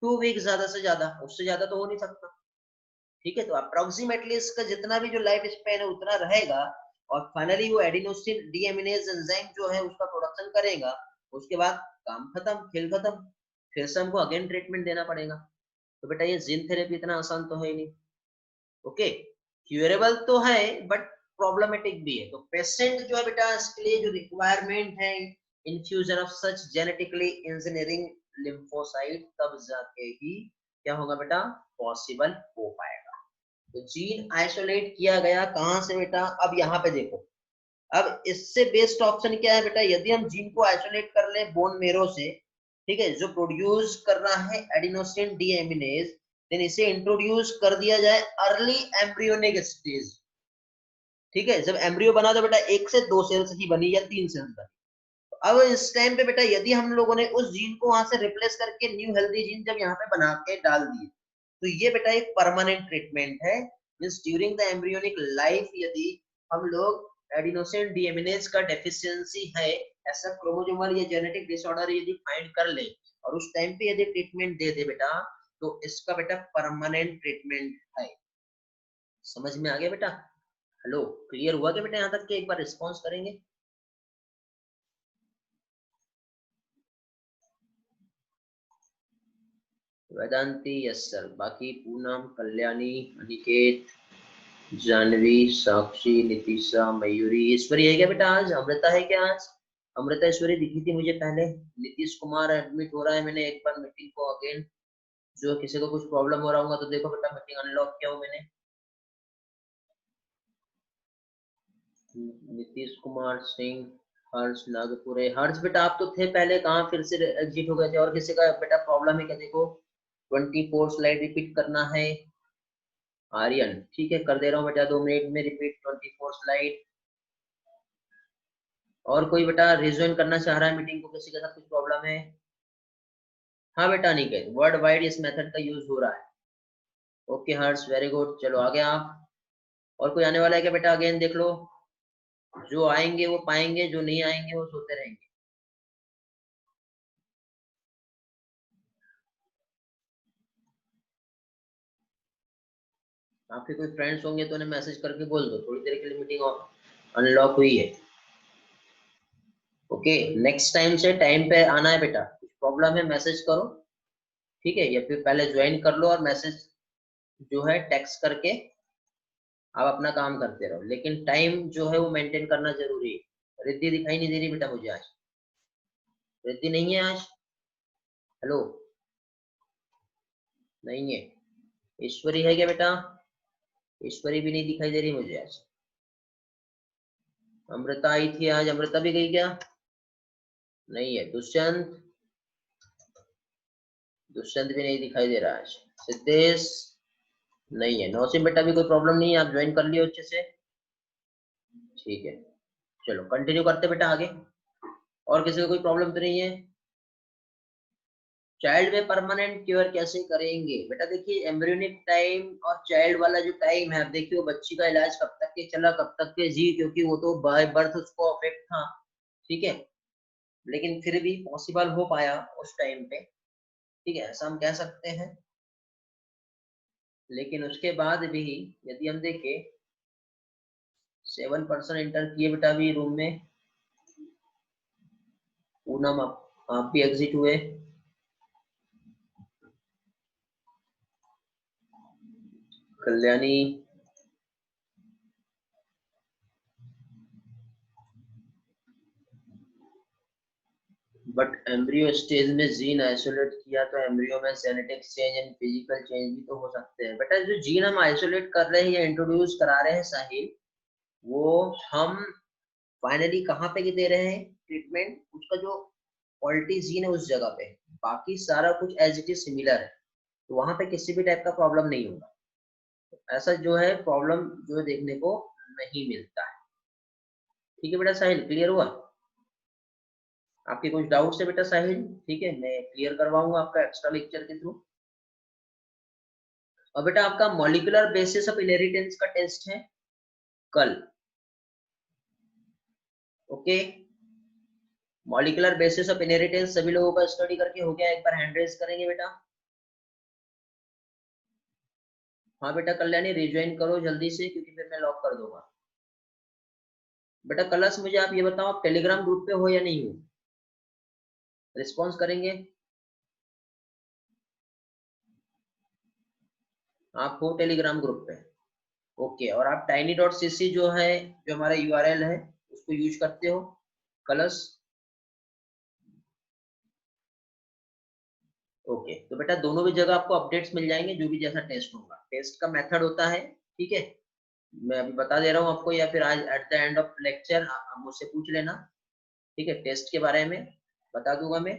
2 वीक ज्यादा से ज्यादा, उससे ज्यादा तो हो नहीं सकता। ठीक है, तो अप्रोक्सीमेटली इसका जितना भी जो लाइफ स्पेन है उतना रहेगा, और फाइनली वो एडिनोसिन डीएमिनेज एंजाइम जो है उसका प्रोडक्शन करेगा। उसके बाद काम खत्म, खेल खत्म, फिर से हमको अगेन ट्रीटमेंट देना पड़ेगा। तो बेटा ये जीन थेरेपी इतना आसान तो है ही नहीं। ओके, क्यूरेबल तो है बट प्रॉब्लमेटिक भी है। तो पेशेंट जो है बेटा इसके लिए जो रिक्वायरमेंट है infusion of such genetically engineering lymphocyte, तब जाके ही क्या होगा बेटा, पॉसिबल हो पाएगा। तो जीन आइसोलेट किया गया कहां से बेटा, अब यहाँ पे देखो, अब इससे बेस्ट ऑप्शन क्या है बेटा, यदि हम जीन को आइसोलेट कर ले बोन मेरो से, ठीक है, जो प्रोड्यूस कर रहा है एडिनोसिन डीएमिनेज, देन इसे इंट्रोड्यूस कर दिया जाए अर्ली एम्ब्रियोनिक स्टेज। ठीक है, जब एम्ब्रियो बना तो बेटा 1 से 2 सेल्स ही बनी या 3 सेल्स बनी। तो अब इस टाइम पे बेटा यदि हम लोगों ने उस जीन को वहां से रिप्लेस करके न्यू हेल्दी जीन जब यहाँ पे बना के डाल दिए, तो ये बेटा एक परमानेंट ट्रीटमेंट है। Means during the embryonic life यदि हम लोग एडिनोसिन डीएमिनेज का डेफिशिएंसी है, ऐसा क्रोमोसोमल या जेनेटिक डिसऑर्डर यदि फाइंड कर ले, और उस टाइम पे यदि ट्रीटमेंट दे दे बेटा, तो इसका बेटा परमानेंट ट्रीटमेंट है। समझ में आ गया बेटा? हेलो, क्लियर हुआ क्या बेटा यहाँ तक के? एक बार रिस्पॉन्स करेंगे। वेदांती यस सर, बाकी पूनम, कल्याणी, अनिकेत, जानवी, साक्षी, नितिशा, मयूरी, ईश्वरी है क्या बेटा आज? अमृता है क्या आज? अमृता ईश्वरी दिखी थी मुझे पहले। नीतीश कुमार एडमिट हो रहा है, मैंने एक बार मीटिंग को अगेन, जो किसी को कुछ प्रॉब्लम हो रहा होगा तो देखो बेटा मीटिंग अनलॉक किया हूँ मैंने। नीतीश कुमार सिंह, हर्ष नागपुरे, हर्ष बेटा आप तो थे पहले, कहाँ फिर से एग्जिट हो गए थे? और किसी का बेटा प्रॉब्लम है क्या? देखो 24 स्लाइड रिपीट करना है। आर्यन ठीक है, कर दे रहा हूँ बेटा, 2 मिनट में रिपीट 24 स्लाइड। और कोई बेटा रिज्वाइन करना चाह रहा है मीटिंग को, किसी के साथ कुछ प्रॉब्लम है? हाँ बेटा नहीं कहे, वर्ल्ड वाइड इस मेथड का यूज हो रहा है। ओके हर्ष, वेरी गुड, चलो आगे आप। और कोई आने वाला है क्या बेटा? अगेन देख लो, जो आएंगे वो पाएंगे, जो नहीं आएंगे वो सोते रहेंगे। आपके कोई फ्रेंड्स होंगे तो उन्हें मैसेज करके बोल दो थोड़ी देर के लिए मीटिंग अनलॉक हुई है। ओके, नेक्स्ट टाइम से टाइम पे आना है बेटा, कुछ प्रॉब्लम है मैसेज करो, ठीक है, या फिर पहले ज्वाइन कर लो और मैसेज जो है टेक्स्ट करके आप अपना काम करते रहो, लेकिन टाइम जो है वो मेंटेन करना जरूरी है। रिद्धि दिखाई नहीं दे रही बेटा मुझे आज, रिद्धि नहीं है आज। हेलो, नहीं है। ईश्वरी है क्या बेटा? ईश्वरी भी नहीं दिखाई दे रही मुझे आज। अमृता आई थी आज, अमृता भी गई क्या? नहीं है। दुष्यंत, दुष्यंत भी नहीं दिखाई दे रहा आज। सिद्धेश नहीं है। नौसिम बेटा भी कोई प्रॉब्लम नहीं है, आप ज्वाइन कर लियो अच्छे से, ठीक है। चलो कंटिन्यू करते बेटा आगे। और किसी को कोई प्रॉब्लम तो नहीं है? चाइल्ड में परमानेंट क्योर कैसे करेंगे बेटा? देखिए एम्ब्रियोनिक टाइम और चाइल्ड वाला जो टाइम है, अब देखिए वो बच्ची का इलाज कब तक के चला, कब तक के जी, क्योंकि वो तो बाय बर्थ उसको अफेक्ट था, ठीक है, लेकिन फिर भी पॉसिबल हो पाया उस टाइम पे, ठीक है, ऐसा हम कह सकते हैं। लेकिन उसके बाद भी यदि हम देखें 7 पर्सन इंटर किए बेटा अभी रूम में। पूनम आप भी एग्जिट हुए। कल्याणी, बट एम्ब्रियो स्टेज में जीन आइसोलेट किया तो एम्ब्रियो में genetic change and physical change भी तो हो सकते हैं बेटा। जो जीन हम आइसोलेट कर रहे हैं या इंट्रोड्यूस करा रहे हैं साहिल, वो हम फाइनली कहाँ पे दे रहे हैं ट्रीटमेंट, उसका जो क्वालिटी जीन है उस जगह पे, बाकी सारा कुछ एज इट इज सिमिलर है, तो वहां पे किसी भी टाइप का प्रॉब्लम नहीं होगा। ऐसा जो है प्रॉब्लम जो है देखने को नहीं मिलता है। ठीक है बेटा साहिल, क्लियर हुआ? आपके कुछ डाउट्स है बेटा साहिल? ठीक है, मैं क्लियर करवाऊंगा आपका एक्स्ट्रा लेक्चर के थ्रू। और बेटा आपका मॉलिक्यूलर बेसिस ऑफ इनहेरिटेंस का टेस्ट है कल। Okay, molecular basis of inheritance सभी लोगों का स्टडी करके हो गया? एक बार हैंड रेज करेंगे बेटा। हाँ बेटा कल्याणी रिज्वाइन करो जल्दी से, क्योंकि फिर मैं लॉक कर दूंगा। बेटा कलर्स मुझे आप ये बताओ, आप टेलीग्राम ग्रुप पे हो या नहीं हो? रिस्पॉन्स करेंगे? आप हो टेलीग्राम ग्रुप पे? ओके। और आप tiny.cc जो है, जो हमारा यूआरएल है, उसको यूज करते हो कलर्स? ओके, तो बेटा दोनों भी जगह आपको अपडेट्स मिल जाएंगे, जो भी जैसा टेस्ट होगा। टेस्ट का मेथड होता है, ठीक है, मैं अभी बता दे रहा हूँ आपको, या फिर आज at the end of lecture आप मुझसे पूछ लेना, ठीक है। टेस्ट के बारे में बता दूंगा मैं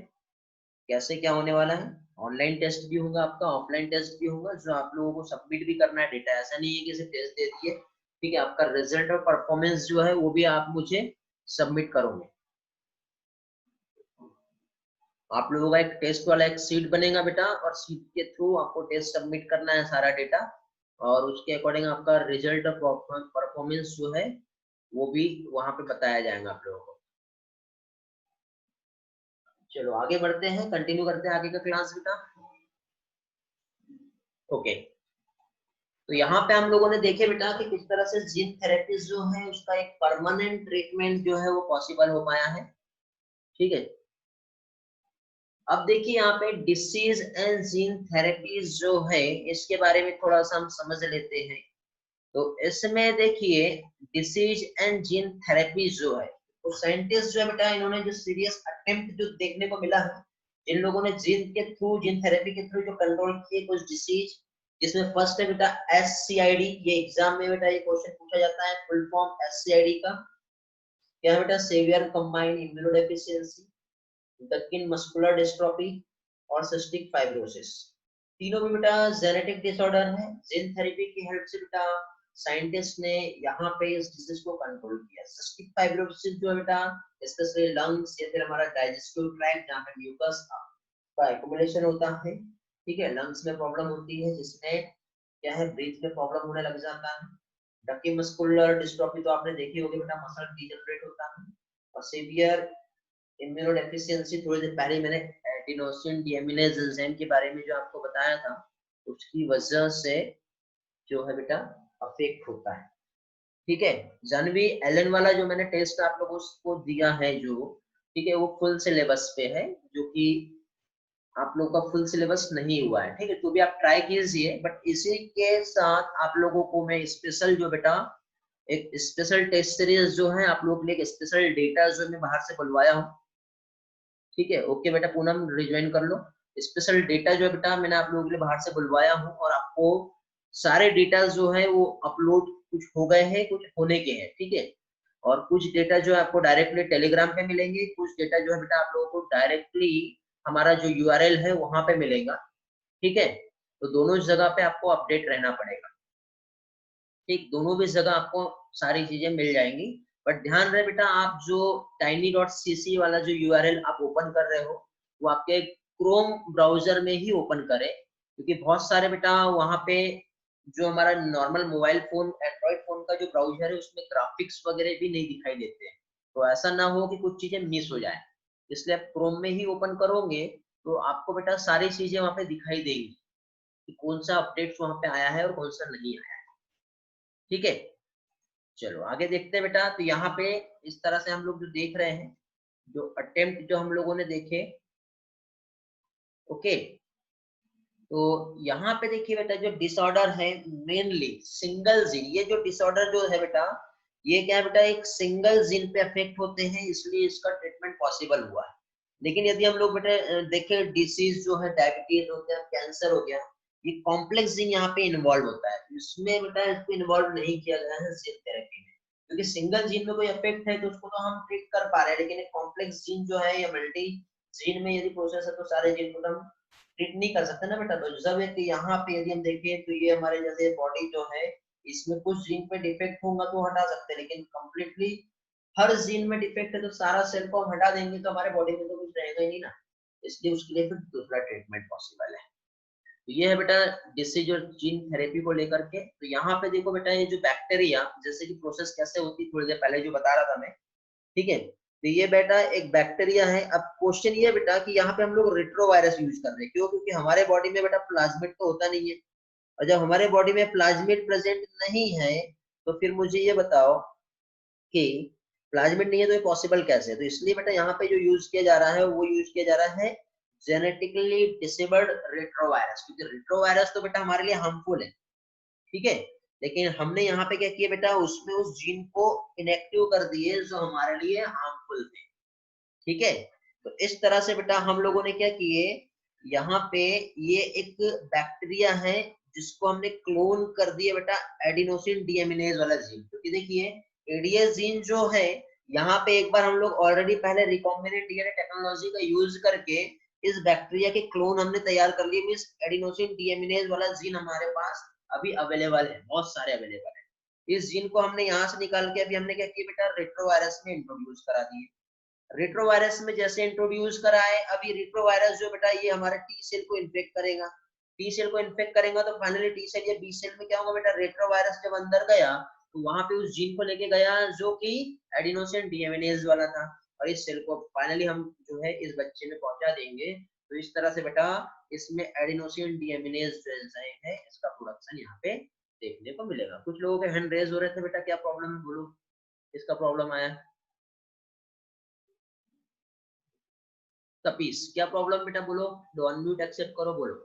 कैसे क्या होने वाला है। ऑनलाइन टेस्ट भी होगा आपका, ऑफलाइन टेस्ट भी होगा, जो आप लोगों को सबमिट भी करना है डेटा। ऐसा नहीं है कि सिर्फ टेस्ट दे दिए, ठीक है। आपका रिजल्ट और परफॉर्मेंस जो है वो भी आप मुझे सबमिट करोगे। आप लोगों का एक टेस्ट वाला एक सीट बनेगा बेटा, और सीट के थ्रू आपको टेस्ट सबमिट करना है सारा डेटा, और उसके अकॉर्डिंग आपका रिजल्ट और परफॉर्मेंस जो है वो भी वहां पे बताया जाएगा आप लोगों को। चलो आगे बढ़ते हैं, कंटिन्यू करते हैं आगे का क्लास बेटा। ओके, तो यहाँ पे हम लोगों ने देखे बेटा कि किस तरह से जीन थेरेपीज जो है उसका एक परमानेंट ट्रीटमेंट जो है वो पॉसिबल हो पाया है, ठीक है। अब देखिए यहाँ पे डिसीज एंड जीन थेरेपीज जो है इसके बारे में थोड़ा सा हम समझ लेते हैं। तो इसमें देखिए डिसीज एंड जीन थेरेपी जो है, तो साइंटिस्ट जो है बेटा, इन्होंने जो सीरियस अटेम्प्ट जो देखने को मिला है, जिन लोगों ने जीन के थ्रू, जीन थेरेपी के थ्रू जो कंट्रोल किए कुछ डिसीज, जिसमें फर्स्ट है बेटा SCID। ये एग्जाम में बेटा ये क्वेश्चन पूछा जाता है, फुल फॉर्म SCID का क्या है बेटा? सेवियर कंबाइंड इम्यूनोडेफिशिएंसी, डकिन मस्कुलर डिस्ट्रॉफी और सिस्टिक फाइब्रोसिस। तीनों भी बेटा जेनेटिक डिसऑर्डर है। जीन थेरेपी की हेल्प से बेटा साइंटिस्ट ने यहाँ पे इस डिजीज को कंट्रोल किया। सिस्टिक फाइब्रोसिस जो है बेटा, स्पेशली लंग्स या फिर हमारा डाइजेस्टिव ट्रैक्ट, जहाँ पे म्यूकस का एक्युमुलेशन होता है, ठीक है, लंग्स में प्रॉब्लम होती है, जिसमें क्या है, ब्रीथ में प्रॉब्लम होने लग जाता है। डक्की मस्कुलर डिस्ट्रॉफी तो आपने देखी होगी बेटा, मसल डीजनरेट होता है। और सीवियर इम्यूनोडेफिशिएंसी, थोड़ी देर पहले मैंने एडिनोसिन डीएमिनेज एंजाइम के बारे में जो आपको बताया था, उसकी वजह से जो है बेटा अफेक्ट होता है, ठीक है। जानवी एलन वाला जो मैंने टेस्ट आप लोगों को दिया है जो, ठीक है, वो फुल सिलेबस पे है, जो कि आप लोगों का फुल सिलेबस नहीं हुआ है, ठीक है। तो भी आप ट्राई कीजिए, बट इसी के साथ आप लोगों को मैं स्पेशल जो बेटा एक स्पेशल टेस्ट सीरीज जो है आप लोगों के लिए एक स्पेशल डेटा जो मैं बाहर से बुलवाया हूँ, ठीक है। ओके बेटा पूनम रिज्वाइन कर लो। स्पेशल डेटा जो है बेटा मैंने आप लोगों के लिए बाहर से बुलवाया हूँ, और आपको सारे डेटा जो है वो अपलोड कुछ हो गए हैं, कुछ होने के हैं, ठीक है। और कुछ डेटा जो है आपको डायरेक्टली टेलीग्राम पे मिलेंगे, कुछ डेटा जो है बेटा आप लोगों को डायरेक्टली हमारा जो यूआरएल है वहां पे मिलेगा, ठीक है। तो दोनों जगह पे आपको अपडेट रहना पड़ेगा, ठीक, दोनों भी जगह आपको सारी चीजें मिल जाएंगी। बट ध्यान रहे बेटा, आप जो tiny.cc वाला जो यूआरएल आप ओपन कर रहे हो, वो आपके क्रोम ब्राउजर में ही ओपन करें, क्योंकि बहुत सारे बेटा वहां पे जो हमारा normal mobile phone Android phone का जो ब्राउजर है उसमें ग्राफिक्स वगैरह भी नहीं दिखाई देते हैं। तो ऐसा ना हो कि कुछ चीजें मिस हो जाए, इसलिए आप क्रोम में ही ओपन करोगे तो आपको बेटा सारी चीजें वहां पे दिखाई देंगी कि कौन सा अपडेट वहां पे आया है और कौन सा नहीं आया है, ठीक है। चलो आगे देखते हैं बेटा। तो यहाँ पे इस तरह से हम लोग जो देख रहे हैं, जो अटेम्प्ट जो हम लोगों ने देखे, ओके। तो यहाँ पे देखिए बेटा जो डिसऑर्डर है मेनली सिंगल जीन, ये जो डिसऑर्डर जो है बेटा, ये क्या है बेटा, एक सिंगल जीन पे अफेक्ट होते हैं, इसलिए इसका ट्रीटमेंट पॉसिबल हुआ है। लेकिन यदि हम लोग बेटा देखें डिसीज जो है, डायबिटीज हो गया, कैंसर हो गया, ये कॉम्प्लेक्स जीन यहाँ पे इन्वॉल्व होता है, इसमें बेटा इसको इन्वॉल्व नहीं किया गया है जीन थेरेपी में, क्योंकि सिंगल जीन में कोई इफेक्ट है तो उसको तो हम ट्रीट कर पा रहे हैं, लेकिन कॉम्प्लेक्स जीन जो है या मल्टी जीन में यदि प्रोसेस है तो सारे जीन को तो हम ट्रीट नहीं कर सकते ना बेटा। तो जब है कि यहाँ पे यदि हम देखें तो ये हमारे जैसे बॉडी जो है, इसमें कुछ जीन पे डिफेक्ट होगा तो हटा सकते हैं, लेकिन कम्प्लीटली हर जीन में डिफेक्ट है तो सारा सेल को हम हटा देंगे तो हमारे बॉडी में तो कुछ रहेगा ही नहीं ना, इसलिए उसके लिए फिर दूसरा ट्रीटमेंट पॉसिबल है। तो ये है बेटा डिसीज और जीन थेरेपी को लेकर के। तो यहाँ पे देखो बेटा, ये जो बैक्टीरिया जैसे कि प्रोसेस कैसे होती है, थोड़ी देर पहले जो बता रहा था मैं, ठीक है। तो ये बेटा एक बैक्टीरिया है। अब क्वेश्चन ये बेटा कि यहाँ पे हम लोग रेट्रोवायरस यूज कर रहे हैं, क्यों? क्योंकि हमारे बॉडी में बेटा प्लाज्मिड तो होता नहीं है, और जब हमारे बॉडी में प्लाज्मिड प्रेजेंट नहीं है तो फिर मुझे ये बताओ कि प्लाज्मिड नहीं है तो ये पॉसिबल कैसे है? तो इसलिए बेटा यहाँ पे जो यूज किया जा रहा है वो यूज किया जा रहा है जेनेटिकली डिसेबल्ड रेट्रोवायरस, क्योंकि रेट्रोवायरस तो बेटा हमारे लिए हार्मफुल है, ठीक है, लेकिन हमने यहाँ पे क्या किया बेटा, उसमें उस जीन को इनएक्टिव कर दिए जो हमारे लिए हार्मफुल थे, ठीक है। तो इस तरह से बेटा हम लोगों ने क्या किए, यहाँ पे ये एक बैक्टीरिया है जिसको हमने क्लोन कर दिया बेटा एडिनोसिन डीएमिनेज वाला जीन, क्योंकि देखिए एडीएस जीन जो है यहाँ पे एक बार हम लोग ऑलरेडी पहले रिकॉम्बिनेंट डीएनए टेक्नोलॉजी का यूज करके इस बैक्टीरिया के क्लोन हमने तैयार कर लिए, मींस एडिनोसिन डीएमिनेज वाला जीन हमारे पास अभी अवेलेबल है, बहुत सारे अवेलेबल है। इस जीन को हमने यहाँ से निकाल के अभी हमने क्या किया बेटा, रेट्रोवायरस में इंट्रोड्यूस करा दिए। रेट्रोवायरस में जैसे इंट्रोड्यूस कराए, अभी रेट्रोवायरस जो बेटा ये हमारे टी सेल को इन्फेक्ट करेगा, टी सेल को इन्फेक्ट करेगा तो फाइनली टी सेल या बी सेल में क्या होगा बेटा, रेट्रोवायरस जब अंदर गया तो वहां पे उस जीन को लेके गया जो कि एडिनोसिन डीएमिनेज वाला था, और इस सेल को फाइनली हम जो है इस बच्चे में पहुंचा देंगे। तो इस तरह से बेटा इसमें एडिनोसिन डीएमिनेज जो एंजाइम है इसका प्रोडक्शन यहाँ पे देखने को मिलेगा। कुछ लोगों के हैंड रेज हो रहे थे, बेटा क्या प्रॉब्लम है बोलो, इसका प्रॉब्लम आया? तपीस क्या प्रॉब्लम बेटा बोलो, दो अनम्यूट एक्सेप्ट करो, बोलो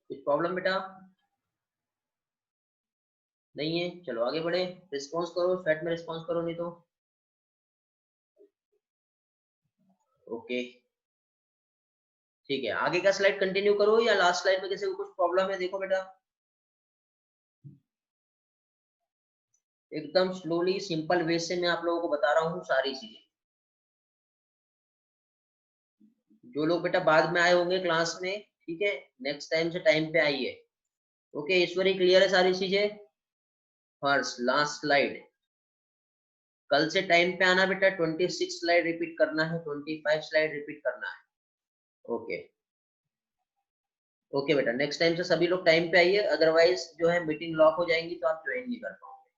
कुछ प्रॉब्लम बेटा? नहीं है, चलो आगे बढ़े, रिस्पॉन्स करो, चैट में रिस्पॉन्स करो नहीं तो। ओके ठीक है, आगे का स्लाइड कंटिन्यू करो या लास्ट स्लाइड में किसी को कुछ प्रॉब्लम है? देखो बेटा एकदम स्लोली सिंपल वे से मैं आप लोगों को बता रहा हूँ सारी चीजें। जो लोग बेटा बाद में आए होंगे क्लास में, ठीक है, नेक्स्ट टाइम से टाइम पे आइए। ओके ईश्वरी क्लियर है सारी चीजें? फर्स्ट लास्ट स्लाइड, कल से टाइम पे आना बेटा, 26 स्लाइड रिपीट करना है, 25 स्लाइड रिपीट करना है। ओके ओके बेटा, नेक्स्ट टाइम से सभी लोग टाइम पे आइए, अदरवाइज जो है मीटिंग लॉक हो जाएंगी तो आप ज्वाइन नहीं कर पाओगे।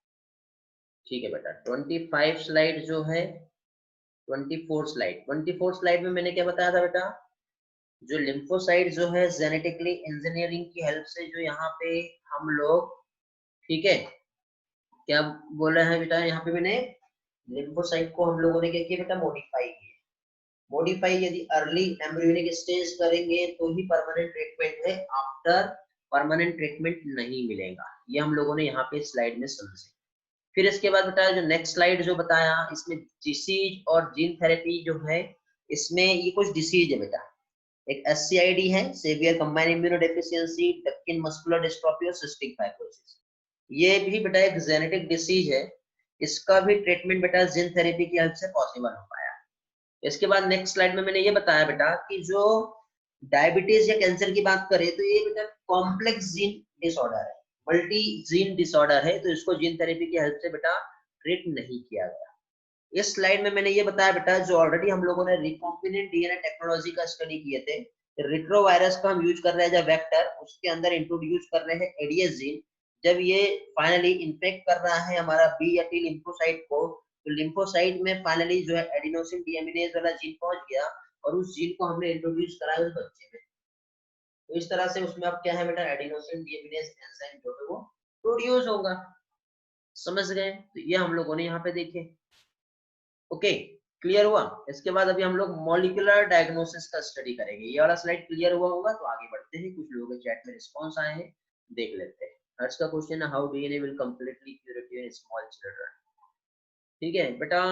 ठीक है बेटा, 25 स्लाइड जो है, 24 स्लाइड में मैंने क्या बताया था बेटा, जो लिम्फोसाइट जो है जेनेटिकली इंजीनियरिंग की हेल्प से जो यहाँ पे हम लोग, ठीक है, क्या बोल रहे हैं बेटा, यहाँ पे मैंने लिम्फोसाइट को हम लोगों ने क्या किया बेटा, मॉडिफाई किया। मॉडिफाई यदि अर्ली एम्ब्रियोनिक स्टेज करेंगे तो ही परमानेंट ट्रीटमेंट है, आफ्टर परमानेंट ट्रीटमेंट नहीं मिलेगा, ये हम लोगों ने यहाँ पे स्लाइड में समझे। फिर इसके बाद बताया जो नेक्स्ट स्लाइड जो बताया, इसमें डिसीज और जीन थेरेपी जो है, इसमें ये कुछ डिसीज है बेटा, एक एससीआईडी है, severe combined immunodeficiency, Duchenne muscular dystrophy और सिस्टिक फाइब्रोसिस, ये भी बेटा एक जेनेटिक डिसीज है, इसका भी ट्रीटमेंट बेटा जीन थेरेपी की हेल्प से पॉसिबल हो पाया। इसके बाद नेक्स्ट स्लाइड में मैंने ये बताया बेटा कि जो डायबिटीज या कैंसर की बात करें तो ये बेटा कॉम्प्लेक्स जीन डिसऑर्डर है, मल्टी जीन डिसऑर्डर है, तो इसको जीन थेरेपी की हेल्प से बेटा ट्रीट नहीं किया गया। इस स्लाइड में मैंने ये बताया बेटा, जो ऑलरेडी हम लोगों ने रिकॉम्बिनेंट डीएनए टेक्नोलॉजी का स्टडी किए थे, रिट्रोवायरस का हम यूज कर रहे हैं जब वेक्टर, उसके अंदर इंट्रोड्यूस कर रहे हैं एडीएस जीन, जब ये फाइनली इन्फेक्ट कर रहा है हमारा बी या टी लिम्फोसाइट को, तो लिम्फोसाइट में फाइनली जो है एडिनोसिन डीएमिनेज वाला जीन पहुंच गया, और उस जीन को हमने इंट्रोड्यूस कराया उस बच्चे में। तो इस तरह से उसमें अब क्या है बेटा, एडिनोसिन डीएमिनेज एंजाइम जो है वो प्रोड्यूस होगा। समझ गए? तो ये हम लोगों ने यहाँ पे देखे। ओके क्लियर हुआ? इसके बाद अभी हम लोग मॉलिक्यूलर डायग्नोसिस का स्टडी करेंगे। ये वाला स्लाइड क्लियर हुआ होगा तो आगे बढ़ते हैं। कुछ लोगों के चैट में रिस्पांस आए हैं, देख लेते हैं। हर्ष का क्वेश्चन है, how DNA will completely curative in small children. ठीक है बेटा,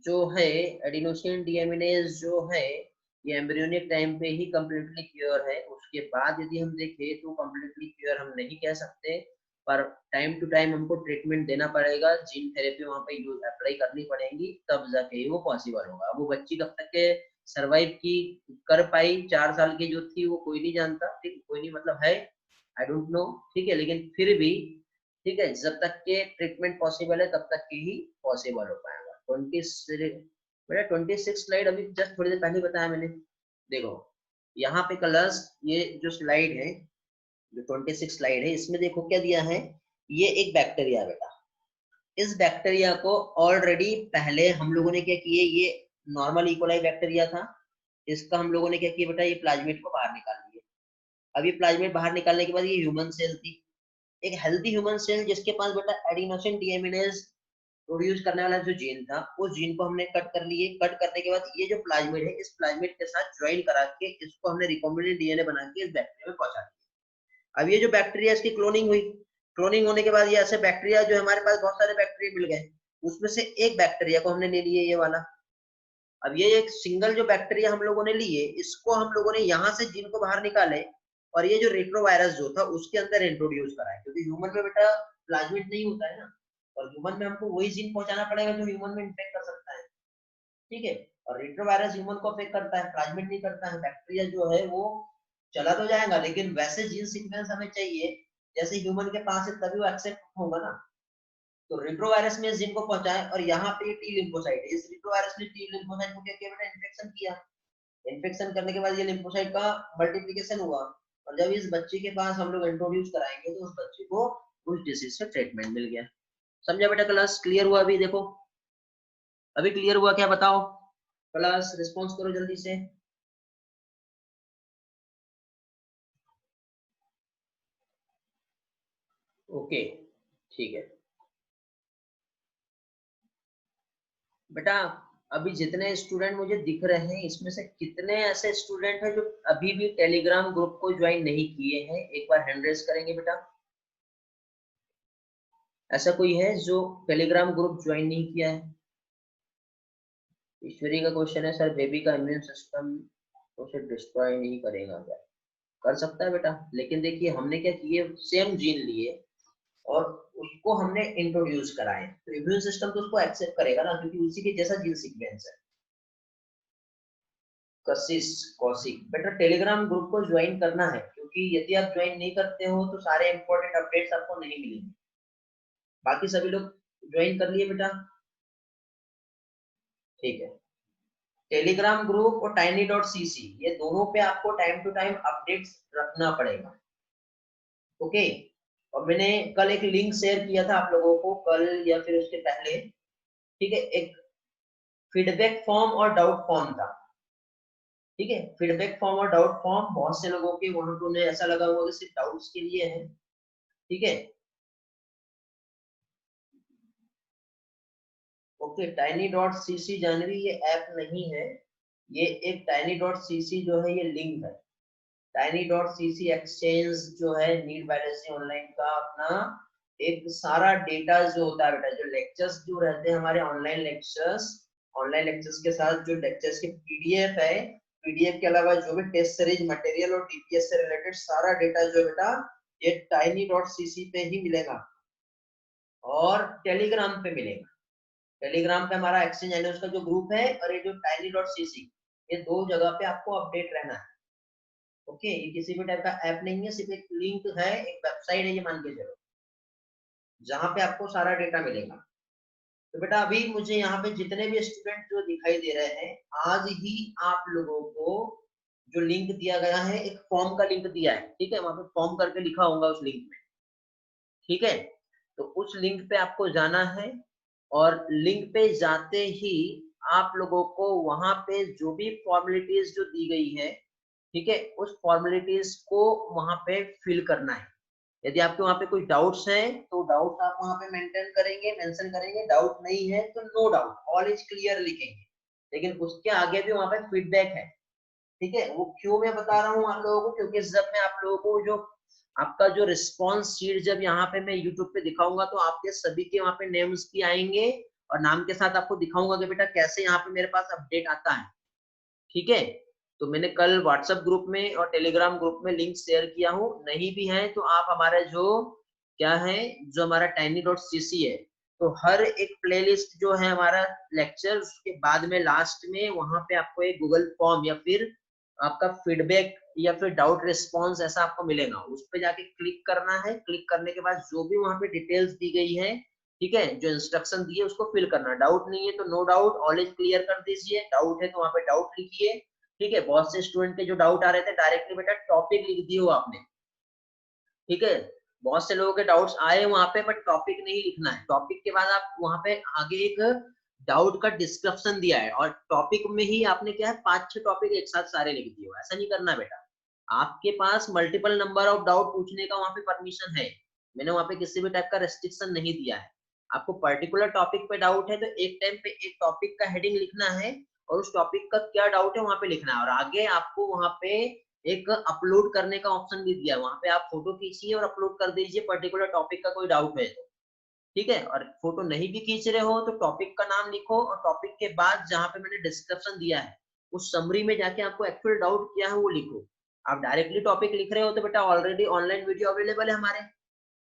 जो है एडिनोसिन डीएमिनेज जो है ये एम्ब्रियोनिक टाइम पे ही कंप्लीटली क्योर है, उसके बाद यदि हम देखें तो कंप्लीटली क्योर हम नहीं कह सकते, पर टाइम टू टाइम हमको ट्रीटमेंट देना पड़ेगा, जीन थेरेपी वहाँ पे यूज अप्लाई करनी पड़ेगी, तब जाके वो पॉसिबल होगा। वो बच्ची कब तक के सरवाइव की कर पाई, 4 साल की जो थी वो कोई नहीं जानता, ठीक, कोई नहीं मतलब है, आई डोंट नो, ठीक है, लेकिन फिर भी ठीक है, जब तक के ट्रीटमेंट पॉसिबल है तब तक की ही पॉसिबल हो पाएगा। 26 स्लाइड अभी जस्ट थोड़ी देर पहले बताया मैंने। देखो यहाँ पे कलर्स, ये जो स्लाइड है, जो 26 स्लाइड है, इसमें देखो क्या दिया है, ये एक बैक्टीरिया बेटा, इस बैक्टीरिया को ऑलरेडी पहले हम लोगों ने क्या किए, ये नॉर्मल इकोलाई बैक्टीरिया था, इसका हम लोगों ने क्या किया बेटा, ये प्लाज्मिड को बाहर निकाल दिया। अब ये प्लाज्मिड बाहर निकालने के बाद ये ह्यूमन सेल थी, एक हेल्दी ह्यूमन सेल जिसके पास बेटा एडिनोसिन डीएमिनेज प्रोड्यूस करने वाला जो जीन था, उस जीन को हमने कट कर लिए। कट करने के बाद ये जो प्लाज्मिड है, इस प्लाज्मिड के साथ ज्वाइन करा के इसको हमने रिकॉम्बिनेंट डीएनए बना के इस बैक्टीरिया में पहुंचा दिया। अब ये जो बैक्टीरिया, इसकी क्लोनिंग हुई, क्लोनिंग होने के बाद ये ऐसे बैक्टीरिया जो हमारे पास बहुत सारे बैक्टीरिया मिल गए, उसमें से एक बैक्टीरिया को हमने ले लिए, ये वाला। अब ये एक सिंगल जो बैक्टीरिया हम लोगों ने लिए, इसको हम लोगों ने यहाँ से जीन को बाहर निकाले और ये जो रेट्रोवायरस जो था उसके अंदर इंट्रोड्यूस कराया, क्योंकि ह्यूमन में बेटा प्लाज्मिड नहीं होता है ना, और ह्यूमन में हमको वही जीन पहुंचाना पड़ेगा जो ह्यूमन में इन्फेक्ट कर सकता है, ठीक है। और रेट्रोवायरस ह्यूमन को अफेक्ट करता है, प्लाज्मिड नहीं करता है। बैक्टीरिया जो है वो चला तो जाएगा, लेकिन वैसे जीन सीक्वेंस हमें चाहिए जैसे ह्यूमन के पास है, तभी वो एक्सेप्ट होगा ना। तो रेट्रोवायरस में जीन को पहुंचाए और यहाँ पे टी लिम्फोसाइट है, इस रेट्रोवायरस ने टी लिम्फोसाइट को क्या किया बेटा, इन्फेक्शन किया। इन्फेक्शन करने के बाद ये लिम्फोसाइट का मल्टीप्लिकेशन हुआ, और जब इस बच्चे के पास हम लोग इंट्रोड्यूस कराएंगे तो उस बच्चे को उस डिसीज का ट्रीटमेंट मिल गया। समझा बेटा? क्लास क्लियर हुआ? अभी देखो, अभी क्लियर हुआ क्या? बताओ क्लास, रिस्पॉन्स करो जल्दी से। ओके ठीक है बेटा। अभी जितने स्टूडेंट मुझे दिख रहे हैं, इसमें से कितने ऐसे स्टूडेंट हैं जो अभी भी टेलीग्राम ग्रुप को ज्वाइन नहीं किए हैं? एक बार हैंड रेज करेंगे बेटा। ऐसा कोई है जो टेलीग्राम ग्रुप ज्वाइन नहीं किया है? ईश्वरी का क्वेश्चन है, सर बेबी का इम्यून सिस्टम उसे डिस्ट्रॉय नहीं करेगा क्या? कर सकता है बेटा, लेकिन देखिए हमने क्या किए, सेम जीन लिए और उसको हमने इंट्रोड्यूस कराए, तो इम्यून सिस्टम तो उसको एक्सेप्ट करेगा ना, क्योंकि उसी के जैसा जीन सीक्वेंस है। कशिश कौशिक बेटा, टेलीग्राम ग्रुप को ज्वाइन करना है, क्योंकि यदि आप ज्वाइन नहीं करते हो तो सारे इंपॉर्टेंट अपडेट्स आपको नहीं मिलेंगे। बाकी सभी लोग ज्वाइन कर लिए बेटा? ठीक है। टेलीग्राम ग्रुप और टाइनी डॉट सीसी, ये दोनों पे आपको टाइम टू टाइम अपडेट्स रखना पड़ेगा। ओके। और मैंने कल एक लिंक शेयर किया था आप लोगों को, कल या फिर उसके पहले, ठीक है। एक फीडबैक फॉर्म और डाउट फॉर्म था, ठीक है। फीडबैक फॉर्म और डाउट फॉर्म बहुत से लोगों के वहां पे ऐसा लगा हुआ कि सिर्फ डाउट्स के लिए है, ठीक है। Okay, tiny dot CC Jahnavi ये ऐप नहीं है, ये एक टाइनी डॉट सीसी जो है ये लिंक है। टाइनी डॉट सीसी एक्सचेंज जो है नीट बायोलॉजी ऑनलाइन का अपना एक सारा डेटा जो होता है बेटा, जो लेक्चर्स जो रहते हैं हमारे ऑनलाइन लेक्चर्स के साथ जो लेक्चर्स के पीडीएफ है, पीडीएफ के अलावा जो भी टेस्ट सीरीज मटेरियल और डीपीएस से रिलेटेड सारा डेटा जो बेटा ये टाइनी डॉट सीसी पे ही मिलेगा और टेलीग्राम पे मिलेगा। टेलीग्राम पे हमारा एक्सचेंज एनोस का जो ग्रुप है, और ये जो टाइनी डॉट सीसी, ये दो जगह पे आपको अपडेट रहना है। ओके, ये किसी भी टाइप का ऐप नहीं है, सिर्फ एक लिंक है, एक वेबसाइट है, ये मान के चलो, जहां पे आपको सारा डेटा मिलेगा। तो बेटा अभी मुझे यहाँ पे जितने भी स्टूडेंट जो दिखाई दे रहे हैं, आज ही आप लोगों को जो लिंक दिया गया है, एक फॉर्म का लिंक दिया है, ठीक है। वहां पे फॉर्म करके लिखा होगा उस लिंक में, ठीक है। तो उस लिंक पे आपको जाना है और लिंक पे जाते ही आप लोगों को वहां पे जो भी फॉर्मेलिटीज जो दी गई है, ठीक है, उस फॉर्मेलिटीज को वहां पे फिल करना है। यदि आपके वहां पे कोई डाउट्स हैं तो डाउट आप वहां पे मेंशन करेंगे। डाउट नहीं है तो no doubt, all is clear लिखेंगे। लेकिन उसके आगे भी वहां पे फीडबैक है, ठीक है। वो क्यों मैं बता रहा हूँ आप लोगों को, क्योंकि जब मैं आप लोगों को जो आपका जो रिस्पॉन्स शीट जब यहाँ पे मैं यूट्यूब पे दिखाऊंगा तो आपके सभी के वहां पे नेम्स की आएंगे और नाम के साथ आपको दिखाऊंगा कि बेटा कैसे यहाँ पे मेरे पास अपडेट आता है, ठीक है। तो मैंने कल व्हाट्सएप ग्रुप में और टेलीग्राम ग्रुप में लिंक शेयर किया हूँ, नहीं भी है तो आप हमारा जो क्या है, जो हमारा टाइनी डॉट सीसी है, तो हर एक प्लेलिस्ट जो है हमारा लेक्चर, उसके बाद में लास्ट में वहां पे आपको एक गूगल फॉर्म या फिर आपका फीडबैक या फिर डाउट रिस्पॉन्स ऐसा आपको मिलेगा। उस पर जाके क्लिक करना है। क्लिक करने के बाद जो भी वहां पे डिटेल्स दी गई है, ठीक है, जो इंस्ट्रक्शन दिए उसको फिल करना। डाउट नहीं है तो no doubt, all is clear कर दीजिए। डाउट है तो वहां पे डाउट लिखिए, ठीक है। बहुत से स्टूडेंट के जो डाउट आ रहे थे, डायरेक्टली बेटा टॉपिक लिख दिए हो आपने, ठीक है। बहुत से लोगों के डाउट्स आए वहां पे, बट टॉपिक नहीं लिखना है। टॉपिक के बाद आप वहां पे आगे एक डाउट का डिस्क्रिप्शन दिया है, और टॉपिक में ही आपने क्या है 5-6 टॉपिक एक साथ सारे लिख दिए हो। ऐसा नहीं करना बेटा। आपके पास मल्टीपल नंबर ऑफ डाउट पूछने का वहां पे परमिशन है। मैंने वहां पे किसी भी टाइप का रेस्ट्रिक्शन नहीं दिया है। आपको पर्टिकुलर टॉपिक पे डाउट है तो एक टाइम पे एक टॉपिक का हेडिंग लिखना है, और उस टॉपिक का क्या डाउट है वहां पे लिखना है, और आगे आपको वहां पे एक अपलोड करने का ऑप्शन भी दिया है। वहां पे आप फोटो खींचिए और अपलोड कर दीजिए पर्टिकुलर टॉपिक का कोई डाउट है तो, ठीक है। और फोटो नहीं भी खींच रहे हो तो टॉपिक का नाम लिखो, और टॉपिक के बाद जहां पे मैंने डिस्क्रिप्शन दिया है उस समरी में जाके आपको एक्चुअल डाउट क्या है वो लिखो। आप डायरेक्टली टॉपिक लिख रहे हो तो बेटा ऑलरेडी ऑनलाइन वीडियो अवेलेबल है हमारे,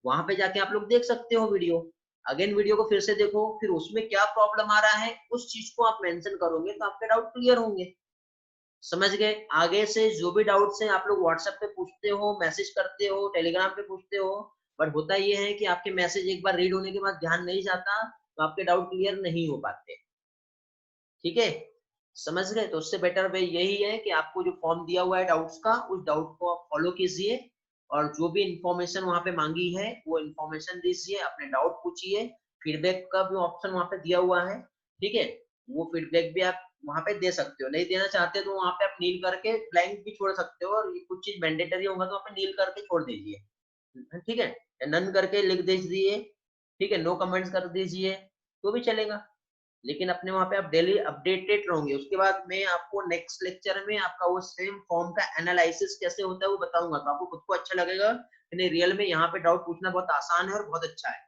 वहां पे जाके आप लोग देख सकते हो वीडियो। अगेन वीडियो को फिर से देखो, फिर उसमें क्या प्रॉब्लम आ रहा है उस चीज को आप मेंशन करोगे तो आपके डाउट क्लियर होंगे। समझ गए? आगे से जो भी डाउट्स हैं आप लोग व्हाट्सएप पे पूछते हो, मैसेज करते हो, टेलीग्राम पे पूछते हो, बट होता ये है कि आपके मैसेज एक बार रीड होने के बाद ध्यान नहीं जाता, तो आपके डाउट क्लियर नहीं हो पाते। ठीक है, समझ गए? तो उससे बेटर वे यही है कि आपको जो फॉर्म दिया हुआ है डाउट्स का, उस डाउट को आप फॉलो कीजिए, और जो भी इंफॉर्मेशन वहां पे मांगी है वो इंफॉर्मेशन दीजिए, अपने डाउट पूछिए। फीडबैक का भी ऑप्शन वहां पे दिया हुआ है, ठीक है। वो फीडबैक भी आप वहां पे दे सकते हो, नहीं देना चाहते तो वहां पे आप नील करके ब्लैंक भी छोड़ सकते हो, और ये कुछ चीज मैंडेटरी होगा तो वहां पे नील करके छोड़ दीजिए, ठीक है। नन करके लिख दीजिए, ठीक है, नो कमेंट्स कर दीजिए, तो भी चलेगा। लेकिन अपने वहां पे आप डेली अपडेटेड रहोगे। उसके बाद मैं आपको नेक्स्ट लेक्चर में आपका वो सेम फॉर्म का एनालिसिस कैसे होता है वो बताऊंगा, तो आपको खुद को अच्छा लगेगा कि नहीं रियल में यहाँ पे डाउट पूछना बहुत आसान है और बहुत अच्छा है।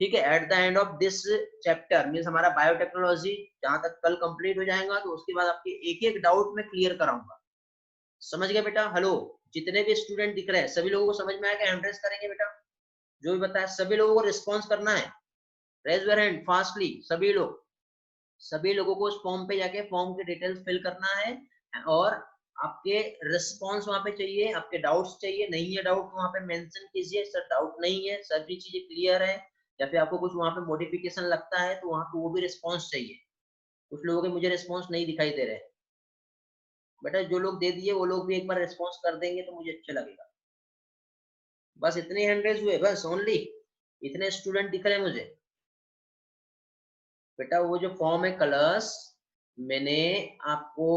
ठीक है, at the end of this chapter means हमारा बायोटेक्नोलॉजी जहां तक कल कंप्लीट हो जाएगा, तो उसके बाद आपके एक एक डाउट में क्लियर कराऊंगा। समझ गए बेटा? हेलो, जितने भी स्टूडेंट दिख रहे हैं सभी लोगों को समझ में आया? हैंड रेस करेंगे बेटा, जो भी बताया सभी लोगों को रिस्पॉन्स करना है। रेज योर हैंड फास्टली सभी लोग। सभी लोगों को उस फॉर्म पे जाके फॉर्म के डिटेल्स फिल करना है, और आपके रिस्पॉन्स वहां पे चाहिए, आपके डाउट्स चाहिए। नहीं है डाउट वहां पे मेंशन कीजिए, सर डाउट नहीं है, सभी चीजें क्लियर है, या फिर आपको कुछ वहां पे मॉडिफिकेशन लगता है तो वहां पे वो भी रिस्पॉन्स चाहिए। कुछ लोगों के मुझे रिस्पॉन्स नहीं दिखाई दे रहे, बेटा जो लोग दे दिए वो लोग भी एक बार रिस्पॉन्स कर देंगे तो मुझे अच्छा लगेगा। बस इतने हैंड रेज हुए, बस ओनली इतने स्टूडेंट दिख रहे हैं मुझे। बेटा वो जो फॉर्म है कलर्स, मैंने आपको,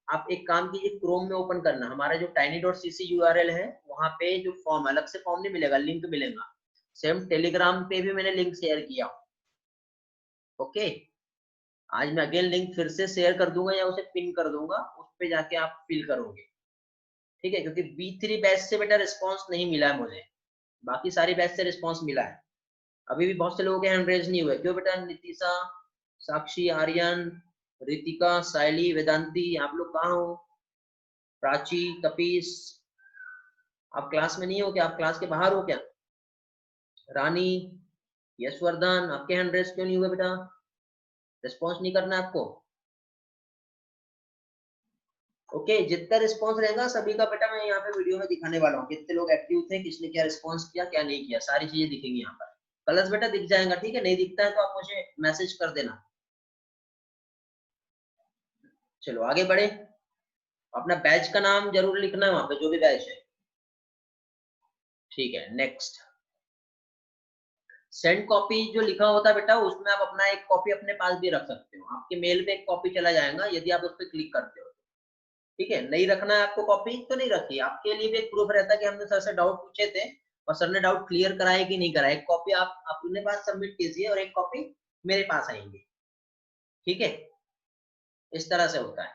आप एक काम कीजिए क्रोम में ओपन करना, हमारा जो tiny.cc यूआरएल है वहां पे जो फॉर्म, अलग से फॉर्म नहीं मिलेगा, लिंक मिलेगा। सेम टेलीग्राम पे भी मैंने लिंक शेयर किया। ओके, आज मैं अगेन लिंक फिर से शेयर कर दूंगा या उसे पिन कर दूंगा, उस पे जाके आप फिल करोगे, ठीक है। क्योंकि B3 बैच से बेटा रिस्पॉन्स नहीं मिला है मुझे, बाकी सारी बैच से रिस्पॉन्स मिला है। अभी भी बहुत से लोगों के हैंड रेज नहीं हुए, क्यों बेटा? नितिशा, साक्षी, आर्यन, रितिका, सायली, वेदांती, आप लोग कहाँ हो? प्राची, कपीस, आप क्लास में नहीं हो क्या? आप क्लास के बाहर हो क्या? रानी, यशवर्धन, आपके हैंड रेज क्यों नहीं हुए बेटा? रिस्पॉन्स नहीं करना है आपको? ओके, जितना रिस्पॉन्स रहेगा सभी का बेटा मैं यहाँ पे वीडियो में दिखाने वाला हूँ, कितने लोग एक्टिव थे, किसने क्या रिस्पॉन्स किया क्या नहीं किया, सारी चीजें दिखेंगी यहाँ पर। कलर्स बेटा दिख जाएगा, ठीक है। नहीं दिखता है तो आप मुझे मैसेज कर देना। चलो आगे बढ़े, अपना बैच का नाम जरूर लिखना है वहां पे, जो भी बैच है, ठीक है। नेक्स्ट, सेंड कॉपी जो लिखा होता है बेटा, उसमें आप अपना एक कॉपी अपने पास भी रख सकते हो, आपके मेल पे एक कॉपी चला जाएगा यदि आप उस पर क्लिक करते हो, ठीक है। नहीं रखना है आपको कॉपी तो नहीं रखिए, आपके लिए भी एक प्रूफ रहता है कि हमने सर से डाउट पूछे थे और सर ने डाउट क्लियर कराया कि नहीं कराया। एक कॉपी आप अपने पास सबमिट कीजिए और एक कॉपी मेरे पास आएंगी, ठीक है। इस तरह से होता है।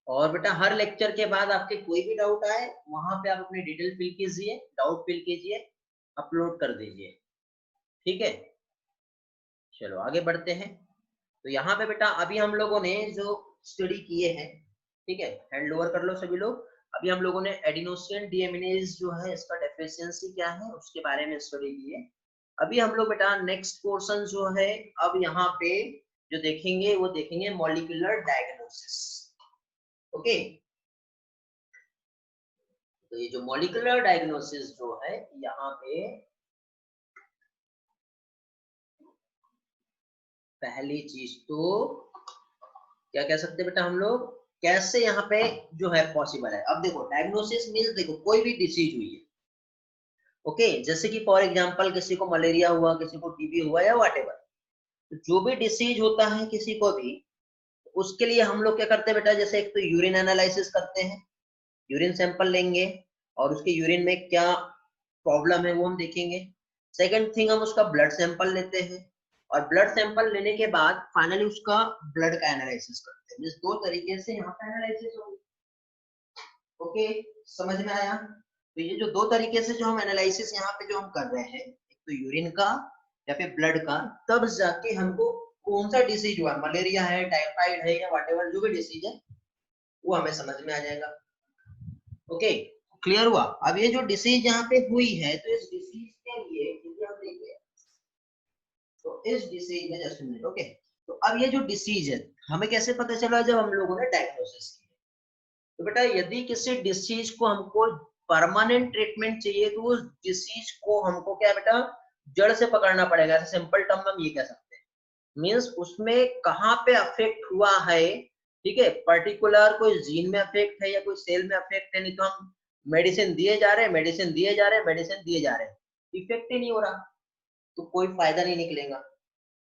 और बेटा हर लेक्चर के बाद आपके कोई भी डाउट आए वहां पे आप अपनी डिटेल फिल कीजिए, डाउट फिल कीजिए, अपलोड कर दीजिए, ठीक है। चलो आगे बढ़ते हैं। तो यहाँ पे बेटा अभी हम लोगों ने जो स्टडी किए हैं, ठीक है, हैंड ओवर कर लो सभी लोग। अभी हम लोगों ने एडिनोसिन डीएमिनेज जो है इसका डेफिशिएंसी क्या है उसके बारे में स्टडी की है। अभी हम लोग बेटा नेक्स्ट पोर्शन जो है अब यहाँ पे जो देखेंगे वो देखेंगे मॉलिक्यूलर डायग्नोसिस। ओके, तो ये जो मॉलिक्यूलर डायग्नोसिस जो है यहाँ पे पहली चीज तो क्या कह सकते हैं बेटा हम लोग, कैसे यहाँ पे जो है पॉसिबल है। अब देखो डायग्नोसिस मीन्स देखो कोई भी डिसीज हुई है, ओके जैसे कि फॉर एग्जांपल किसी को मलेरिया हुआ, किसी को टीबी हुआ या व्हाटएवर, तो जो भी डिसीज होता है किसी को भी, उसके लिए हम लोग क्या करते हैं बेटा, जैसे एक तो यूरिन एनालिसिस करते हैं, यूरिन सैंपल लेंगे और उसके यूरिन में क्या प्रॉब्लम है वो हम देखेंगे। सेकंड थिंग हम उसका ब्लड सैंपल लेते हैं और ब्लड सैंपल लेने के बाद फाइनली उसका ब्लड का एनालिसिस करते हैं। दो तरीके से यहाँ पे एनालिसिस होगी। ओके समझ में आया? तो ये जो दो तरीके से जो हम एनालिसिस यहाँ पे जो हम कर रहे हैं, एक तो यूरिन का या फिर ब्लड का, तब जाके हमको कौन सा डिसीज हुआ, मलेरिया है, टाइफाइड है या व्हाटएवर जो भी डिसीज है वो हमें समझ में आ जाएगा। ओके क्लियर हुआ? अब ये जो डिसीज यहाँ पे हुई है, तो इस डिसीज के लिए यदि हम देखें तो इस डिसीज में जस्ट मिनट। ओके तो अब ये जो डिसीज है हमें कैसे पता चला, जब हम लोगों ने डायग्नोसिस किया। तो बेटा यदि किसी डिसीज को हमको परमानेंट ट्रीटमेंट चाहिए तो उस डिसीज को हमको क्या बेटा जड़ से पकड़ना पड़ेगा। ऐसे सिंपल टर्म में हम ये कह सकते हैं, मींस उसमें कहाँ पे अफेक्ट हुआ है, ठीक है, पर्टिकुलर कोई जीन में अफेक्ट है या कोई सेल में अफेक्ट है, नहीं तो हम मेडिसिन दिए जा रहे हैं, मेडिसिन दिए जा रहे हैं, मेडिसिन दिए जा रहे हैं, इफेक्ट ही नहीं हो रहा, तो कोई फायदा नहीं निकलेगा।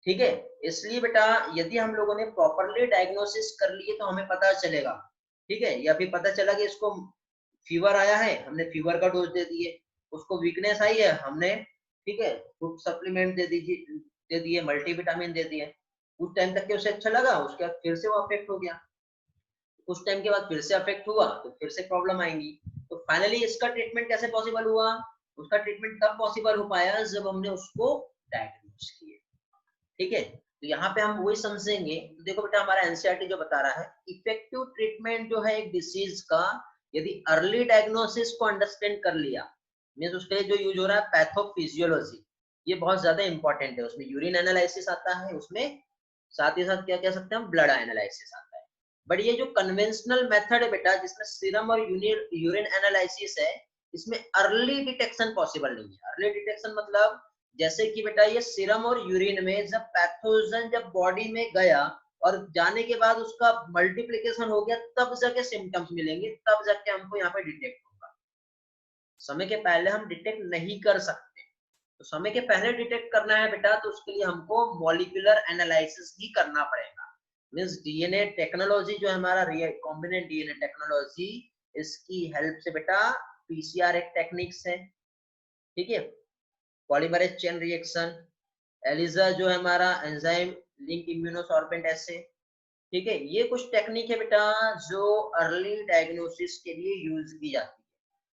ठीक है, इसलिए बेटा यदि हम लोगों ने प्रॉपरली डायग्नोसिस कर लिए तो हमें पता चलेगा। ठीक है, या फिर पता चला कि इसको फीवर आया है, हमने फीवर का डोज दे दिए, उसको वीकनेस आई है, हमने ठीक है फूड सप्लीमेंट दे दिए, मल्टीविटामिन दे दिए, कुछ टाइम तक के उसे अच्छा लगा, उसके बाद फिर से वो अफेक्ट हो गया, कुछ टाइम के बाद फिर से अफेक्ट हुआ तो फिर से प्रॉब्लम आएंगी। तो फाइनली इसका ट्रीटमेंट कैसे पॉसिबल हुआ? उसका ट्रीटमेंट तब पॉसिबल हो पाया जब हमने उसको डायग्नोस किया। ठीक है, तो यहाँ पे हम वही समझेंगे। तो देखो बेटा हमारा एनसीईआरटी जो बता रहा है, इफेक्टिव ट्रीटमेंट जो है एक डिसीज का, यदि अर्ली डायग्नोसिस को अंडरस्टैंड कर लिया, मींस उसके लिए जो यूज हो रहा है पैथोफिजियोलॉजी, ये बहुत ज्यादा इंपॉर्टेंट है। उसमें यूरिन एनालिसिस आता है, उसमें साथ ही साथ क्या कह सकते हैं हम, ब्लड एनालिसिस आता है। बट ये जो कन्वेंशनल मेथड है बेटा, जिसमें सीरम और यूरिन एनालिसिस है, इसमें अर्ली डिटेक्शन पॉसिबल नहीं है। अर्ली डिटेक्शन मतलब जैसे कि बेटा ये सीरम और यूरिन में जब पैथोजन जब बॉडी में गया और जाने के बाद उसका मल्टीप्लिकेशन हो गया, तब जाके सिम्टम्स मिलेंगे, तब जाके हमको यहाँ पे डिटेक्ट होगा। समय के पहले हम डिटेक्ट नहीं कर सकते। तो समय के पहले डिटेक्ट करना है बेटा, तो उसके लिए हमको मॉलिक्यूलर एनालिसिस ही करना पड़ेगा। मींस डीएनए टेक्नोलॉजी जो है हमारा कॉम्बिनेंट डीएनए टेक्नोलॉजी, इसकी हेल्प से बेटा पीसीआर एक टेक्निक्स है, ठीक है, पॉलीमरेज चेन रिएक्शन, एलिजा जो है हमारा एंजाइम लिंक इम्यूनोसॉर्बेंट एसे, ठीक है, ये कुछ टेक्निक है बेटा जो अर्ली डायग्नोसिस के लिए यूज की जाती है।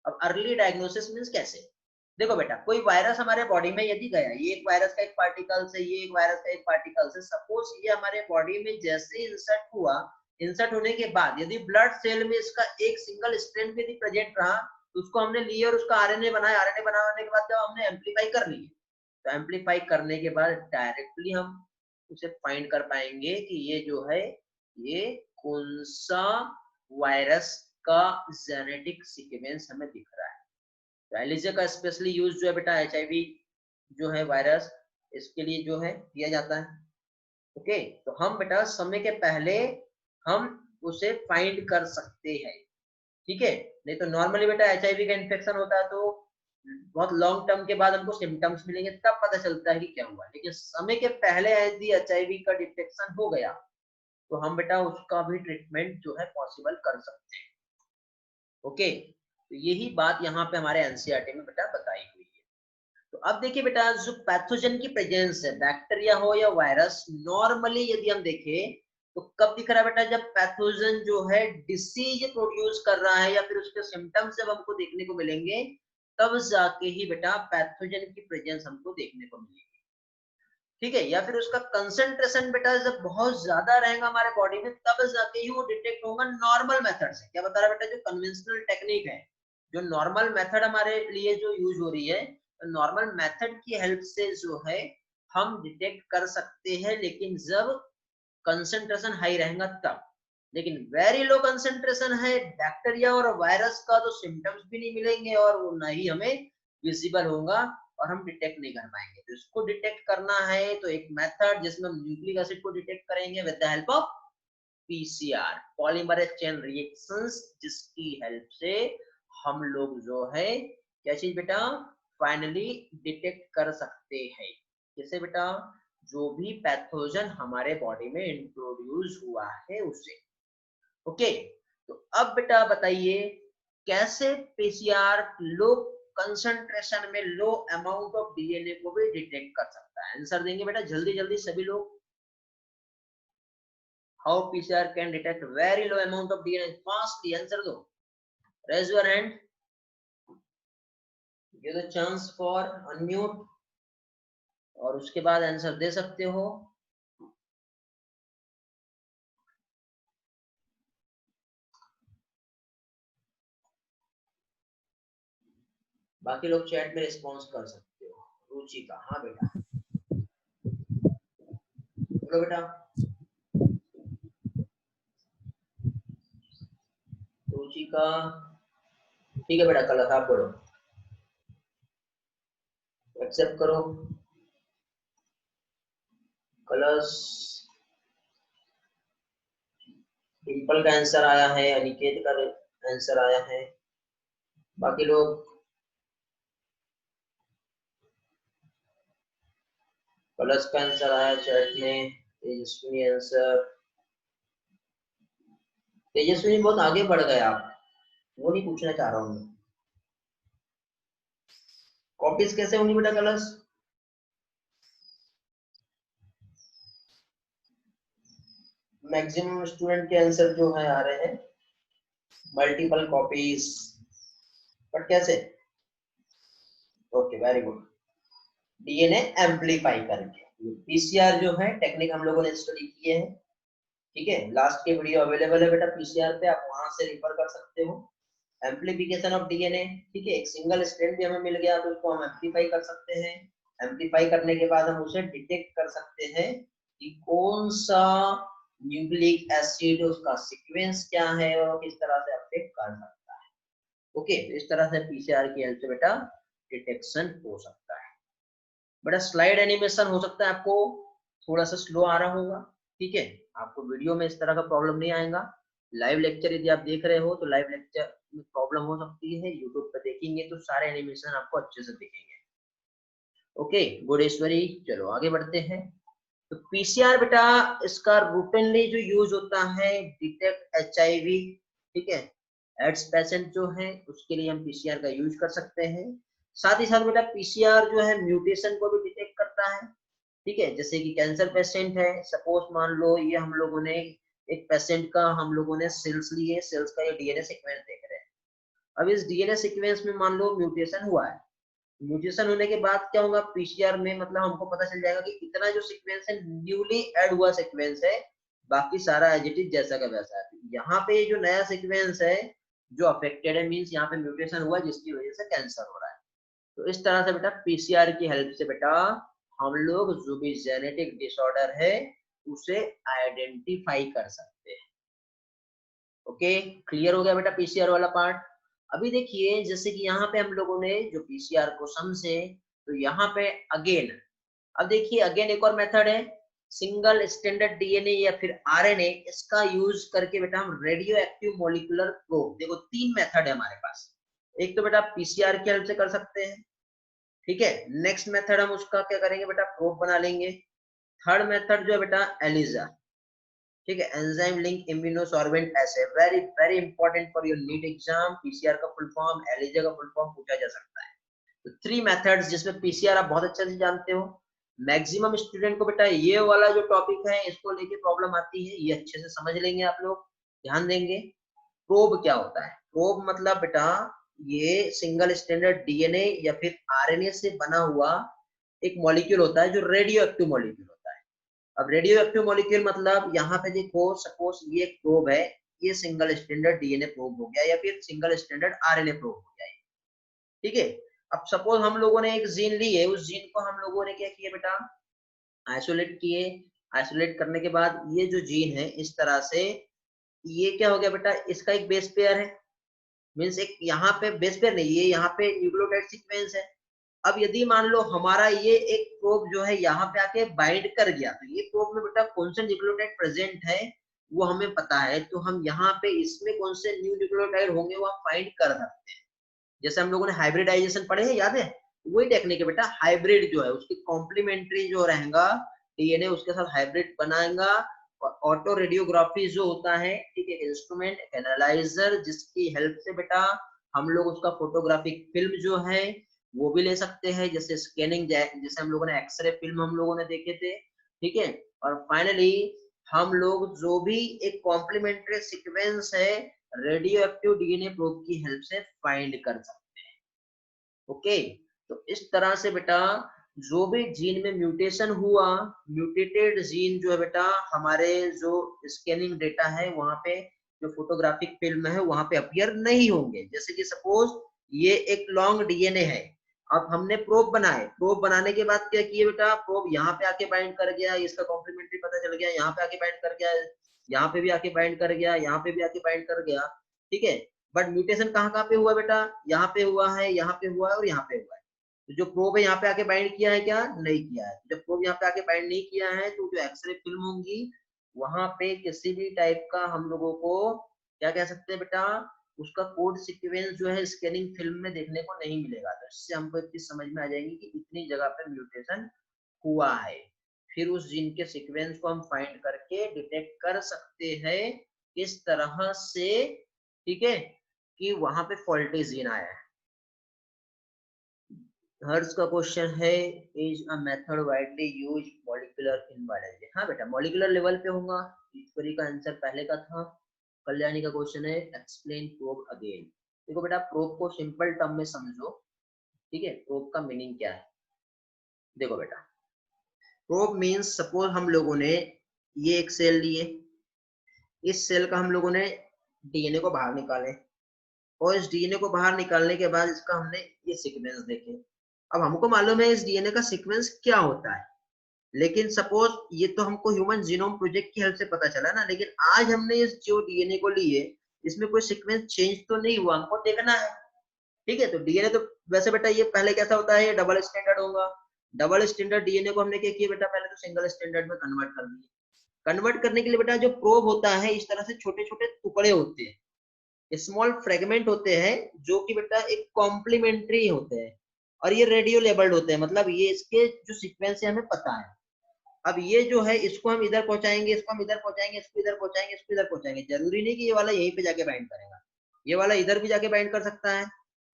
अब अर्ली डायग्नोसिस मींस कैसे? देखो बेटा कोई वायरस हमारे बॉडी में यदि गया, ये एक वायरस का एक पार्टिकल से, ये एक वायरस का एक पार्टिकल से, सपोज ये हमारे बॉडी में जैसे इंसर्ट हुआ, इंसर्ट होने के बाद यदि ब्लड सेल में इसका एक सिंगल स्ट्रैंड भी प्रेजेंट रहा, तो उसको हमने लिया और उसका आरएनए बनाया, आरएनए बनाने के बाद जब हमने एम्पलीफाई कर लिया, तो एम्पलीफाई करने के बाद डायरेक्टली हम उसे फाइंड कर पाएंगे कि ये जो है ये कौन सा वायरस का जेनेटिक सीक्वेंस हमें दिख रहा है। तो एलिजा का स्पेशली यूज जो है बेटा एचआईवी जो है वायरस, इसके लिए जो है किया जाता है। ओके तो हम बेटा समय के पहले हम उसे फाइंड कर सकते हैं। ठीक है, नहीं तो नॉर्मली बेटा एचआईवी का इन्फेक्शन होता है तो बहुत लॉन्ग टर्म के बाद हमको सिम्टम्स मिलेंगे, तब पता चलता है कि क्या हुआ। लेकिन समय के पहले यदि एचआईवी का डिटेक्शन हो गया तो हम बेटा उसका भी ट्रीटमेंट जो है पॉसिबल कर सकते हैं। ओके तो यही बात यहाँ पे हमारे एनसीईआरटी में बेटा बताई हुई है। तो अब देखिए बेटा जो पैथोजन की प्रेजेंस है, बैक्टीरिया हो या वायरस, नॉर्मली यदि हम देखें तो कब दिख रहा है बेटा, जब पैथोजन जो है डिसीज प्रोड्यूस कर रहा है या फिर उसके सिम्टम्स जब हमको देखने को मिलेंगे, तब जाके ही बेटा पैथोजन की प्रेजेंस हमको देखने को मिलेगी। ठीक है, या फिर उसका कंसंट्रेशन बेटा जब बहुत ज्यादा रहेगा हमारे बॉडी में, तब जाके ही वो डिटेक्ट होगा नॉर्मल मेथड से। क्या बता रहा है बेटा, जो कन्वेंशनल टेक्निक है, जो नॉर्मल मेथड हमारे लिए जो यूज हो रही है, तो नॉर्मल मेथड की हेल्प से जो है हम डिटेक्ट कर सकते हैं, लेकिन जब कंसंट्रेशन हाई रहेगा तब। लेकिन वेरी लो कंसंट्रेशन है बैक्टीरिया और वायरस का, तो सिम्टम्स भी नहीं मिलेंगे और वो ना ही हमें विजिबल होगा और हम डिटेक्ट नहीं कर पाएंगे। तो इसको डिटेक्ट करना है तो एक मेथड जिसमें हम न्यूक्लिक एसिड को डिटेक्ट करेंगे with the help of PCR, polymerase chain reactions, जिसकी हेल्प से हम लोग जो है क्या चीज बेटा, फाइनली डिटेक्ट कर सकते हैं। जैसे बेटा जो भी पैथोजन हमारे बॉडी में इंट्रोड्यूस हुआ है उससे। ओके, तो अब बेटा बताइए कैसे पीसीआर लो कंसंट्रेशन में लो अमाउंट ऑफ डीएनए को भी डिटेक्ट कर सकता है। आंसर देंगे बेटा जल्दी जल्दी सभी लोग। How PCR can detect very low amount of DNA, fastly answer दो, raise your hand, give the chance for unmute, और उसके बाद आंसर दे सकते हो। बाकी लोग चैट में रिस्पॉन्स कर सकते हो। रुचि का, हाँ बेटा बोलो बेटा। रुचि का ठीक है बेटा, कल आप बोलो, एक्सेप्ट करो। कलर्स डिम्पल का आंसर आया है, अनिकेत का आंसर आया है, बाकी लोग कलर्स का आंसर आया चैट में। तेजस्विनी आंसर, तेजस्विनी बहुत आगे बढ़ गए आप, वो नहीं पूछना चाह रहा हूँ मैं। कॉपीज कैसे होंगी बेटा कलर्स? मैक्सिमम स्टूडेंट के आंसर जो है आ रहे हैं मल्टीपल कॉपीज, बट कैसे? Okay very good, DNA amplify करके। पीसीआर जो है टेक्निक हम लोगों ने स्टडी किए हैं, ठीक है, लास्ट के वीडियो अवेलेबल है बेटा पीसीआर पे, आप वहां से रिफर कर सकते हो। एम्पलीफिकेशन ऑफ डीएनए, ठीक है, एक सिंगल स्ट्रैंड भी हमें मिल गया तो उसको हम एम्पलीफाई कर सकते हैं। एम्पलीफाई करने के बाद हम उसे डिटेक्ट कर सकते हैं कि कौन सा न्यूक्लिक एसिड उसका सीक्वेंस क्या है और किस तरह से अफेक्ट कर सकता है। ओके, इस तरह से पीसीआर की हेल्प से बेटा डिटेक्शन हो सकता है। बेटा स्लाइड एनिमेशन हो सकता है आपको थोड़ा सा स्लो आ रहा होगा, ठीक है, आपको वीडियो में इस तरह का प्रॉब्लम नहीं आएगा। लाइव लेक्चर यदि आप देख रहे हो तो लाइव लेक्चर में प्रॉब्लम हो सकती है, यूट्यूब पे देखेंगे तो सारे एनिमेशन आपको अच्छे से दिखेंगे। ओके गुडेश्वरी, चलो आगे बढ़ते हैं। तो पीसीआर बेटा इसका रूटीनली जो यूज होता है डिटेक्ट एचआईवी, ठीक है, एड्स पेशेंट जो है उसके लिए हम पीसीआर का यूज कर सकते हैं। साथ ही साथ बेटा पीसीआर जो है म्यूटेशन को भी डिटेक्ट करता है, ठीक है, जैसे कि कैंसर पेशेंट है, सपोज मान लो ये हम लोगों ने एक पेशेंट का हम लोगों ने सेल्स लिए, सेल्स का ये डीएनए सीक्वेंस देख रहे हैं। अब इस डीएनए सीक्वेंस में मान लो म्यूटेशन हुआ है, म्यूटेशन होने के बाद क्या होगा पीसीआर में, मतलब हमको पता चल जाएगा कि इतना जो सीक्वेंस है न्यूली ऐड हुआ सीक्वेंस है, बाकी सारा एज इट इज जैसा का वैसा है। यहाँ पे जो नया सीक्वेंस है जो अफेक्टेड है, मींस यहाँ पे म्यूटेशन हुआ जिसकी वजह से कैंसर हो रहा है। तो इस तरह से बेटा पीसीआर की हेल्प से बेटा हम लोग जो भी जेनेटिक डिसऑर्डर है उसे आइडेंटिफाई कर सकते हैं। ओके, क्लियर हो गया बेटा पीसीआर वाला पार्ट। अभी देखिए जैसे कि यहाँ पे हम लोगों ने जो पीसीआर को समझे, तो यहाँ पे अगेन, अब देखिए अगेन एक और मेथड है सिंगल स्टैंडर्ड डीएनए या फिर आरएनए, इसका यूज करके बेटा हम रेडियो एक्टिव मोलिकुलर प्रोब, देखो तीन मेथड है हमारे पास। एक तो बेटा पीसीआर की हेल्प से कर सकते हैं, ठीक है, नेक्स्ट मेथड हम उसका क्या करेंगे बेटा प्रोब बना लेंगे। थर्ड मेथड जो है बेटा एलिजा, ठीक है, enzyme link immunosorbent assay, very very important for your NEET exam, PCR का फुल फॉर्म, एलिजा का फुल फॉर्म पूछा जा सकता है। तो थ्री मेथड्स जिसमें पीसीआर आप बहुत अच्छे से जानते हो। मैक्सिमम स्टूडेंट को बेटा ये वाला जो टॉपिक है इसको लेके प्रॉब्लम आती है, ये अच्छे से समझ लेंगे आप लोग, ध्यान देंगे। प्रोब क्या होता है? प्रोब मतलब बेटा ये सिंगल स्टैंडर्ड डीएनए या फिर आरएनए से बना हुआ एक मॉलिक्यूल होता है जो रेडियो एक्टिव मॉलिक्यूल होता है। अब रेडियो एक्टिव मॉलिक्यूल मतलब यहाँ पे देखो सपोज ये एक प्रोब है, ये सिंगल स्टैंडर्ड डीएनए प्रोब हो गया या फिर सिंगल स्टैंडर्ड आरएनए प्रोब हो गया, ठीक है। अब सपोज हम लोगों ने एक जीन ली है, उस जीन को हम लोगों ने क्या किया बेटा आइसोलेट किए, आइसोलेट करने के बाद ये जो जीन है इस तरह से ये क्या हो गया बेटा इसका एक बेस पेयर है, मीन्स एक यहाँ पे बेस पेयर नहीं, ये यहाँ पे न्यूक्लियोटाइड सीक्वेंस है। अब यदि मान लो हमारा ये एक प्रोब जो है यहाँ पे आके बाइंड कर गया, तो ये प्रोब में बेटा कौन से न्यूक्लियोटाइड प्रेजेंट है वो हमें पता है, तो हम यहाँ पे इसमें कौन से न्यू न्यूक्लियोटाइड होंगे वो हम फाइंड कर सकते हैं। जैसे हम लोगों ने हाइब्रिडाइजेशन पढ़े हैं, याद है वही टेक्निक है बेटा, हाइब्रिड जो है उसकी कॉम्प्लीमेंट्री जो रहेगा डीएनए उसके साथ हाइब्रिड बनाएगा। और ऑटो रेडियोग्राफी जो होता है, ठीक है, इंस्ट्रूमेंट एनालाइजर जिसकी हेल्प से बेटा हम लोग उसका फोटोग्राफिक फिल्म जो है वो भी ले सकते हैं, जैसे स्कैनिंग, जैसे हम लोगों ने एक्सरे फिल्म हम लोगों ने देखे थे, ठीक है। और फाइनली हम लोग जो भी एक कॉम्प्लीमेंट्री सीक्वेंस है रेडियो एक्टिव डीएनए प्रोब की हेल्प से फाइंड कर सकते हैं। ओके, तो इस तरह से बेटा जो भी जीन में म्यूटेशन हुआ, म्यूटेटेड जीन जो है बेटा हमारे जो स्कैनिंग डेटा है वहां पे जो फोटोग्राफिक फिल्म है वहां पे अपीयर नहीं होंगे। जैसे कि सपोज ये एक लॉन्ग डीएनए है, अब हमने प्रोब बनाए, प्रोब बनाने के बाद क्या किए बेटा, प्रोब यहाँ पे आके बाइंड कर गया, इसका कॉम्प्लीमेंट्री पता चल गया, यहाँ पे आके बाइंड कर गया, यहाँ पे भी आके बाइंड कर गया, यहाँ पे भी आके बाइंड कर गया, ठीक है। बट म्यूटेशन कहाँ कहाँ पे हुआ बेटा, यहाँ पे हुआ है, यहाँ पे हुआ है और यहाँ पे हुआ है। तो जो प्रोब है यहाँ पे आके बाइंड किया है क्या, नहीं किया है। जब प्रोब यहाँ पे आके बाइंड नहीं किया है तो जो एक्सरे फिल्म होंगी वहां पे किसी भी टाइप का हम लोगों को क्या कह सकते हैं बेटा, उसका कोड सीक्वेंस जो है स्कैनिंग फिल्म में देखने को नहीं मिलेगा। तो इससे हमको एक चीज समझ में आ जाएगी कि इतनी जगह पे म्यूटेशन हुआ है। फिर उस जीन के सीक्वेंस को हम फाइंड करके डिटेक्ट कर सकते हैं किस तरह से, ठीक है, कि वहां पे फॉल्टी जीन आया है। हर्ष का क्वेश्चन है, is a method widely use molecular in biology. हाँ बेटा, मॉलिक्यूलर लेवल पे होगा। ईश्वरी का आंसर पहले का था। कल्याणी का क्वेश्चन है, एक्सप्लेन प्रोब अगेन। देखो बेटा, प्रोब को सिंपल टर्म में समझो, ठीक है। प्रोब का मीनिंग क्या है, देखो बेटा, प्रोब मीन्स सपोज हम लोगों ने ये एक सेल लिए, इस सेल का हम लोगों ने डीएनए को बाहर निकाले, और इस डीएनए को बाहर निकालने के बाद इसका हमने ये सीक्वेंस देखे। अब हमको मालूम है इस डीएनए का सीक्वेंस क्या होता है, लेकिन सपोज ये तो हमको ह्यूमन जीनोम प्रोजेक्ट की हेल्प से पता चला ना, लेकिन आज हमने इस जो डीएनए को लिए इसमें कोई सीक्वेंस चेंज तो नहीं हुआ, हमको देखना है, ठीक है। तो डीएनए तो वैसे बेटा ये पहले कैसा होता है, ये डबल स्टैंडर्ड होगा। डबल स्टैंडर्ड डीएनए को हमने क्या किया बेटा, पहले तो सिंगल स्टैंडर्ड में कन्वर्ट कर दिया। कन्वर्ट करने के लिए बेटा जो प्रोब होता है इस तरह से छोटे छोटे टुकड़े होते हैं, स्मॉल फ्रेगमेंट होते हैं, जो कि बेटा एक कॉम्प्लीमेंट्री होते हैं और ये रेडियो लेबल्ड होते हैं, मतलब ये इसके जो सीक्वेंस है हमें पता है। अब ये जो है इसको हम इधर पहुंचाएंगे, इसको हम इधर पहुंचाएंगे, इसको इधर पहुंचाएंगे, इसको इधर पहुंचाएंगे। जरूरी नहीं कि ये वाला यहीं पे जाके बाइंड करेगा, ये वाला इधर भी जाके बाइंड कर सकता है,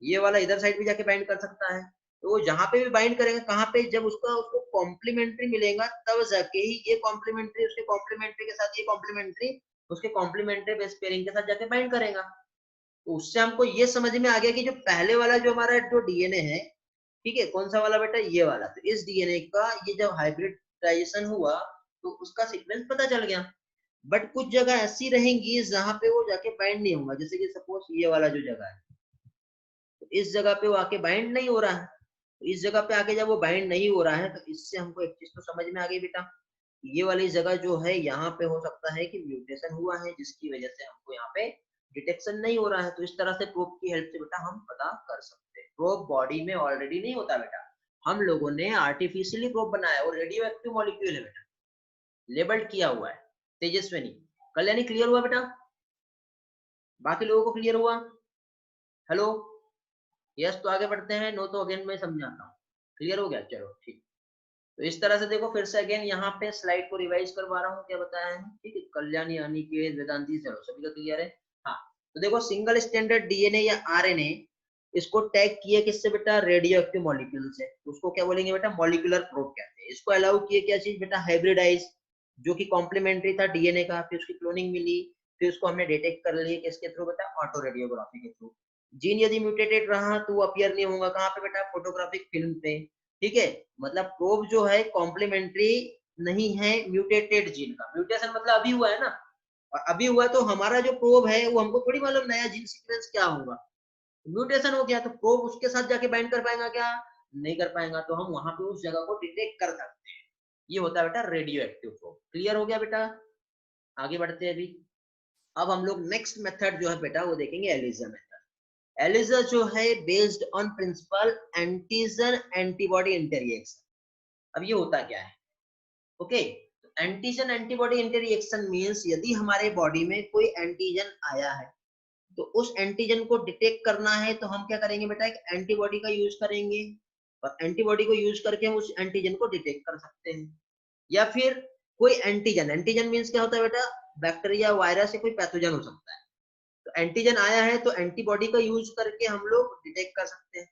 ये वाला इधर साइड भी जाके बाइंड कर सकता है। तो वो जहां पे भी बाइंड करेगा, कहाँ पे, जब उसका उसको कॉम्प्लीमेंट्री मिलेगा तब जाके ही ये कॉम्प्लीमेंट्री उसके कॉम्प्लीमेंट्री के साथ, ये कॉम्प्लीमेंट्री उसके कॉम्प्लीमेंट्री बेस पेयरिंग के साथ जाके बाइंड करेगा। तो उससे हमको ये समझ में आ गया कि जो पहले वाला जो हमारा जो डीएनए है, ठीक है, कौन सा वाला बेटा, ये वाला। तो इस डीएनए का ये जब हाइब्रिडाइजेशन हुआ तो उसका सीक्वेंस पता चल गया। बट कुछ जगह ऐसी रहेंगी जहां पे वो जाके बाइंड नहीं होगा, जैसे कि सपोज ये वाला जो जगह है, तो इस जगह पे वो आके बाइंड नहीं हो रहा है। तो इस जगह पे आके जब वो बाइंड नहीं हो रहा है तो इससे हमको एक चीज तो समझ में आ गई बेटा, ये वाली जगह जो है यहाँ पे हो सकता है कि म्यूटेशन हुआ है जिसकी वजह से हमको यहाँ पे डिटेक्शन नहीं हो रहा है। तो इस तरह से प्रोब की हेल्प से बेटा हम पता कर सकते हैं। प्रोब बॉडी में ऑलरेडी नहीं होता बेटा, हम लोगों ने आर्टिफिशियली प्रोब बनाया और रेडियो एक्टिव मॉलिक्यूल है बेटा, लेबल्ड किया हुआ है। तेजस्विनी, कल्याणी, क्लियर हुआ बेटा? बाकी लोगों को क्लियर हुआ? हेलो, यस तो आगे बढ़ते हैं, नो तो अगेन मैं समझाता हूँ। क्लियर हो गया, चलो ठीक। तो इस तरह से देखो, फिर से अगेन यहाँ पे स्लाइड को रिवाइज करवा रहा हूँ, क्या बताया है, ठीक है। कल्याणी, अनिकेत, वेदांती, चलो सभी का क्लियर है। हाँ, तो देखो सिंगल स्टैंडर्ड डीएनए या आरएनए, इसको टैग किया किससे बेटा, रेडियो एक्टिव मॉलिक्यूल से। उसको क्या बोलेंगे बेटा, मॉलिक्यूलर प्रोब कहते हैं। इसको अलाउ किए क्या चीज बेटा, हाइब्रिडाइज, जो कि कॉम्प्लीमेंट्री था डीएनए का, फिर उसकी क्लोनिंग मिली, फिर उसको हमने डिटेक्ट कर लिया किसके थ्रू बेटा, ऑटो रेडियोग्राफी के थ्रू। जीन यदि म्यूटेटेड रहा तो वो अपीयर नहीं होगा कहाँ पे बेटा, फोटोग्राफिक फिल्म पे, ठीक है। मतलब प्रोब जो है कॉम्प्लीमेंट्री नहीं है म्यूटेटेड जीन का। म्यूटेशन मतलब अभी हुआ है ना, और अभी हुआ तो हमारा जो प्रोब है वो हमको थोड़ी मालूम नया जीन सीक्वेंस क्या होगा। म्यूटेशन हो गया तो प्रोब उसके साथ जाके बाइंड कर पाएगा क्या, नहीं कर पाएगा। तो हम वहां पे उस जगह को डिटेक्ट कर सकते हैं। ये होता है बेटा रेडियो एक्टिव प्रोब। क्लियर हो गया बेटा? आगे बढ़ते हैं अभी। अब हम लोग नेक्स्ट मेथड जो है बेटा वो देखेंगे, एलिजा मेथड। एलिजा जो है based on principle antigen antibody interaction. अब ये होता क्या है, okay. Antigen antibody interaction means यदि हमारे बॉडी में कोई एंटीजन आया है तो उस एंटीजन को डिटेक्ट करना है तो हम क्या करेंगे बेटा, एक एंटीबॉडी का यूज करेंगे। और एंटीबॉडी को यूज करके हम उस एंटीजन को डिटेक्ट कर सकते हैं। या फिर कोई एंटीजन, एंटीजन मीन्स क्या होता है बेटा, बैक्टीरिया वायरस या कोई पैथोजन हो सकता है। तो एंटीजन आया है तो एंटीबॉडी का यूज करके हम लोग डिटेक्ट कर सकते हैं।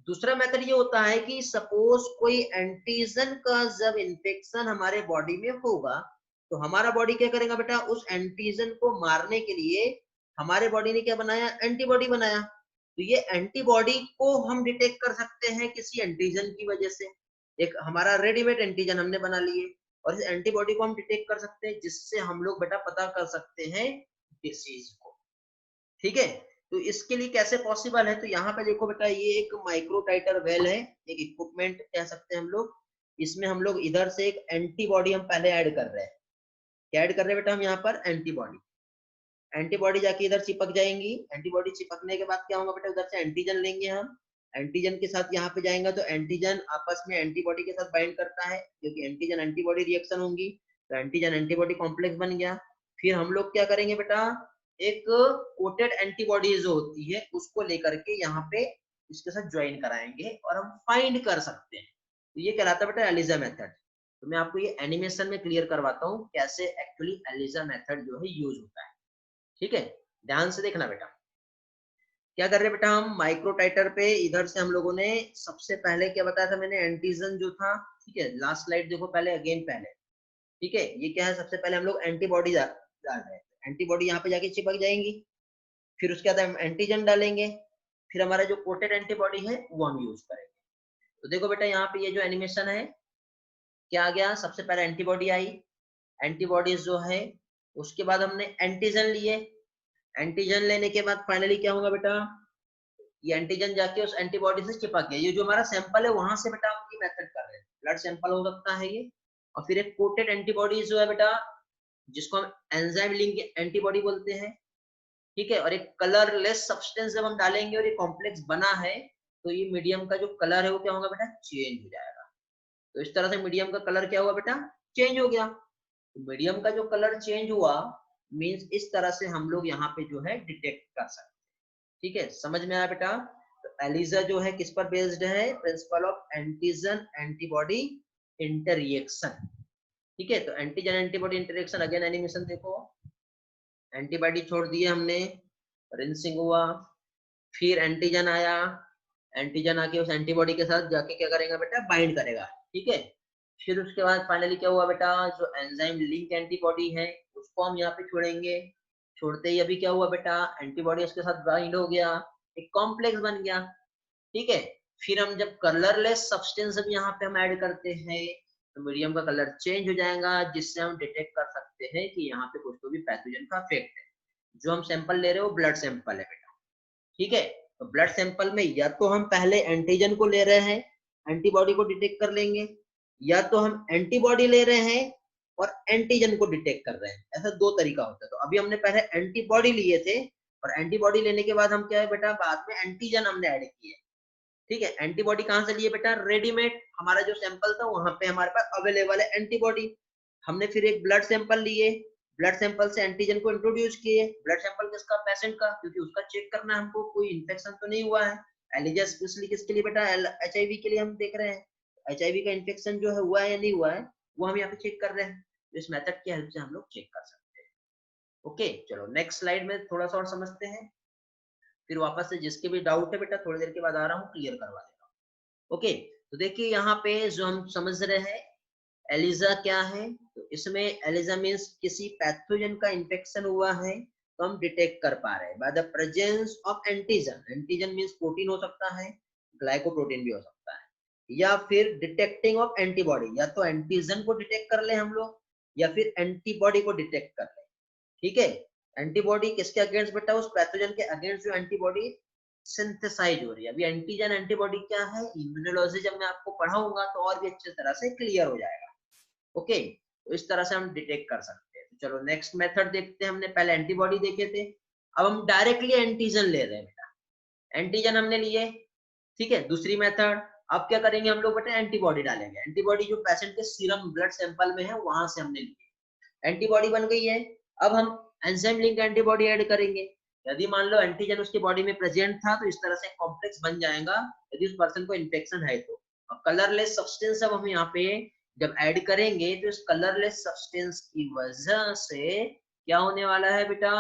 दूसरा मेथड ये होता है कि सपोज कोई एंटीजन का जब इन्फेक्शन हमारे बॉडी में होगा तो हमारा बॉडी क्या करेगा बेटा, उस एंटीजन को मारने के लिए हमारे बॉडी ने क्या बनाया, एंटीबॉडी बनाया। तो ये एंटीबॉडी को हम डिटेक्ट कर सकते हैं किसी एंटीजन की वजह से। एक हमारा रेडीमेड एंटीजन हमने बना लिए और इस एंटीबॉडी को हम डिटेक्ट कर सकते हैं, जिससे हम लोग बेटा पता कर सकते हैं डिसीज को। ठीक है, तो इसके लिए कैसे पॉसिबल है, तो यहाँ पे देखो बेटा, ये एक माइक्रो टाइटर वेल है, एक इक्विपमेंट कह सकते हैं हम लोग। इसमें हम लोग इधर से एक एंटीबॉडी हम पहले ऐड कर रहे हैं। क्या ऐड कर रहे हैं बेटा हम यहाँ पर, एंटीबॉडी। एंटीबॉडी जाके इधर चिपक जाएंगी। एंटीबॉडी चिपकने के बाद क्या होगा बेटा, उधर से एंटीजन लेंगे हम। एंटीजन के साथ यहाँ पे जाएंगे तो एंटीजन आपस में एंटीबॉडी के साथ बाइंड करता है, क्योंकि एंटीजन एंटीबॉडी रिएक्शन होंगी, तो एंटीजन एंटीबॉडी कॉम्प्लेक्स बन गया। फिर हम लोग क्या करेंगे बेटा, एक कोटेड एंटीबॉडी जो होती है उसको लेकर के यहाँ पे इसके साथ ज्वाइन कराएंगे और हम फाइंड कर सकते हैं। तो ये कहलाता है बेटा एलिजा मेथड। तो मैं आपको ये एनिमेशन में क्लियर करवाता हूँ कैसे एक्चुअली एलिजा मेथड जो है यूज होता है। ठीक है, ध्यान से देखना बेटा। क्या कर रहे बेटा, हम माइक्रो टाइटर पे इधर से हम लोगों ने सबसे पहले क्या बताया था मैंने, एंटीजन जो था। ठीक है, लास्ट स्लाइड देखो पहले, अगेन पहले। ठीक है, ये क्या है, सबसे पहले हम लोग एंटीबॉडी डाल रहे हैं। एंटीबॉडी यहाँ पे जाके चिपक जाएंगी। फिर उसके बाद हम एंटीजन डालेंगे। फिर हमारा जो कोटेड एंटीबॉडी है वो हम यूज करेंगे। तो देखो बेटा, यहाँ पे ये जो एनिमेशन है, क्या आ गया, सबसे पहले एंटीबॉडी आई। एंटीबॉडीज जो है, उसके बाद हमने एंटीजन लिए। एंटीजन लेने के बाद फाइनली क्या होगा बेटा, ये एंटीजन जाके उस एंटीबॉडी से चिपक गया। ये जो हमारा सैंपल है वहां से बेटा हम ये मेथड कर रहे हैं, ब्लड सैंपल हो सकता है ये। और फिर एक कोटेड एंटीबॉडी जो है बेटा, जिसको हम एंजाइम लिंक एंटीबॉडी बोलते हैं। ठीक है, और एक कलरलेस सब्सटेंस जब हम डालेंगे और ये कॉम्प्लेक्स बना है, तो ये मीडियम का जो कलर है वो क्या होगा बेटा, चेंज हो जाएगा। तो इस तरह से मीडियम का कलर क्या हुआ बेटा, चेंज हो गया। तो मीडियम का जो कलर चेंज हुआ मीन्स इस तरह से हम लोग यहाँ पे जो है डिटेक्ट कर सकते हैं। ठीक है, समझ में आया बेटा। तो एलिजा जो है किस पर बेस्ड है, प्रिंसिपल ऑफ एंटीजन एंटीबॉडी इंटररिएक्शन। ठीक है, तो एंटीजन एंटीबॉडी इंटररिएक्शन, अगेन एनिमेशन देखो। एंटीबॉडी छोड़ दिए हमने, रिंसिंग हुआ, फिर एंटीजन आया। एंटीजन आके उस एंटीबॉडी के साथ जाके क्या करेगा बेटा, बाइंड करेगा। ठीक है, फिर उसके बाद फाइनली क्या हुआ बेटा, जो एंजाइम लिंक एंटीबॉडी है उसको हम यहाँ पे छोड़ेंगे। छोड़ते ही अभी क्या हुआ बेटा, एंटीबॉडी उसके साथ बाइंड हो गया, एक कॉम्प्लेक्स बन गया। ठीक है, फिर हम जब कलरलेस सब्सटेंस अब यहाँ पे हम ऐड करते हैं तो मीडियम का कलर चेंज हो जाएगा, जिससे हम डिटेक्ट कर सकते हैं कि यहाँ पे कुछ तो भी पैथोजन का इफेक्ट है। जो हम सैंपल ले रहे हो ब्लड सैंपल है बेटा। ठीक है, तो ब्लड सैंपल में या तो हम पहले एंटीजन को ले रहे हैं, एंटीबॉडी को डिटेक्ट कर लेंगे, या तो हम एंटीबॉडी ले रहे हैं और एंटीजन को डिटेक्ट कर रहे हैं। ऐसा दो तरीका होता है। तो अभी हमने पहले एंटीबॉडी लिए थे और एंटीबॉडी लेने के बाद हम क्या है बेटा, बाद में एंटीजन हमने ऐड किए। ठीक है, एंटीबॉडी कहाँ से लिए बेटा, रेडीमेड हमारा जो सैंपल था वहां पे हमारे पास अवेलेबल है एंटीबॉडी। हमने फिर एक ब्लड सैंपल लिए, ब्लड सैंपल से एंटीजन को इंट्रोड्यूस किए। ब्लड सैंपल किसका, पेशेंट का, क्योंकि उसका चेक करना है हमको, कोई इन्फेक्शन तो नहीं हुआ है। एलिजा स्पेशली किसके लिए बेटा, HIV के लिए हम देख रहे हैं, HIV का इन्फेक्शन जो है हुआ है या नहीं हुआ है, वो हम यहाँ पे चेक कर रहे हैं। तो इस मेथड की हेल्प से हम लोग चेक कर सकते हैं। ओके, चलो नेक्स्ट स्लाइड में थोड़ा सा और समझते हैं, फिर वापस से जिसके भी डाउट है बेटा थोड़ी देर के बाद आ रहा हूँ, क्लियर करवा देगा। ओके, तो देखिए यहाँ पे जो हम समझ रहे हैं एलिजा क्या है, तो इसमें एलिजा मीन्स किसी पैथोजन का इन्फेक्शन हुआ है तो हम डिटेक्ट कर पा रहे हैं by the presence of antigen. Antigen means protein हो सकता है, ग्लाइकोप्रोटीन भी हो सकता है, या फिर डिटेक्टिंग ऑफ एंटीबॉडी, या तो एंटीजन को डिटेक्ट कर ले हम लोग या फिर एंटीबॉडी को डिटेक्ट कर ले। ठीक है, एंटीबॉडी किसके अगेंस्ट बेटा, उस पैथोजन के अगेंस्ट जो एंटीबॉडी सिंथेसाइज हो रही है। अभी एंटीजन एंटीबॉडी क्या है, इम्यूनोलॉजी जब मैं आपको पढ़ाऊंगा तो और भी अच्छे तरह से क्लियर हो जाएगा। ओके, तो इस तरह से हम डिटेक्ट कर सकते हैं। तो चलो नेक्स्ट मेथड देखते हैं। हमने पहले एंटीबॉडी देखे थे, अब हम डायरेक्टली एंटीजन ले रहे हैं बेटा। एंटीजन हमने लिए, ठीक है। दूसरी मेथड, अब क्या करेंगे हम लोग बेटा, एंटीबॉडी डालेंगे। एंटीबॉडी जो पेशेंट के सीरम ब्लड सैंपल में है वहां से हमने ली, एंटीबॉडी बन गई है। अब हम एंजाइम लिंक एंटीबॉडी ऐड करेंगे। यदि मान लो एंटीजन उसकी बॉडी में प्रेजेंट था तो इस तरह से कॉम्प्लेक्स बन जाएगा यदि उस पर्सन को इन्फेक्शन है तो। और कलरलेस सब्सटेंस अब हम यहाँ पे जब ऐड करेंगे तो इस कलरलेस सब्सटेंस की वजह से क्या होने वाला है बेटा,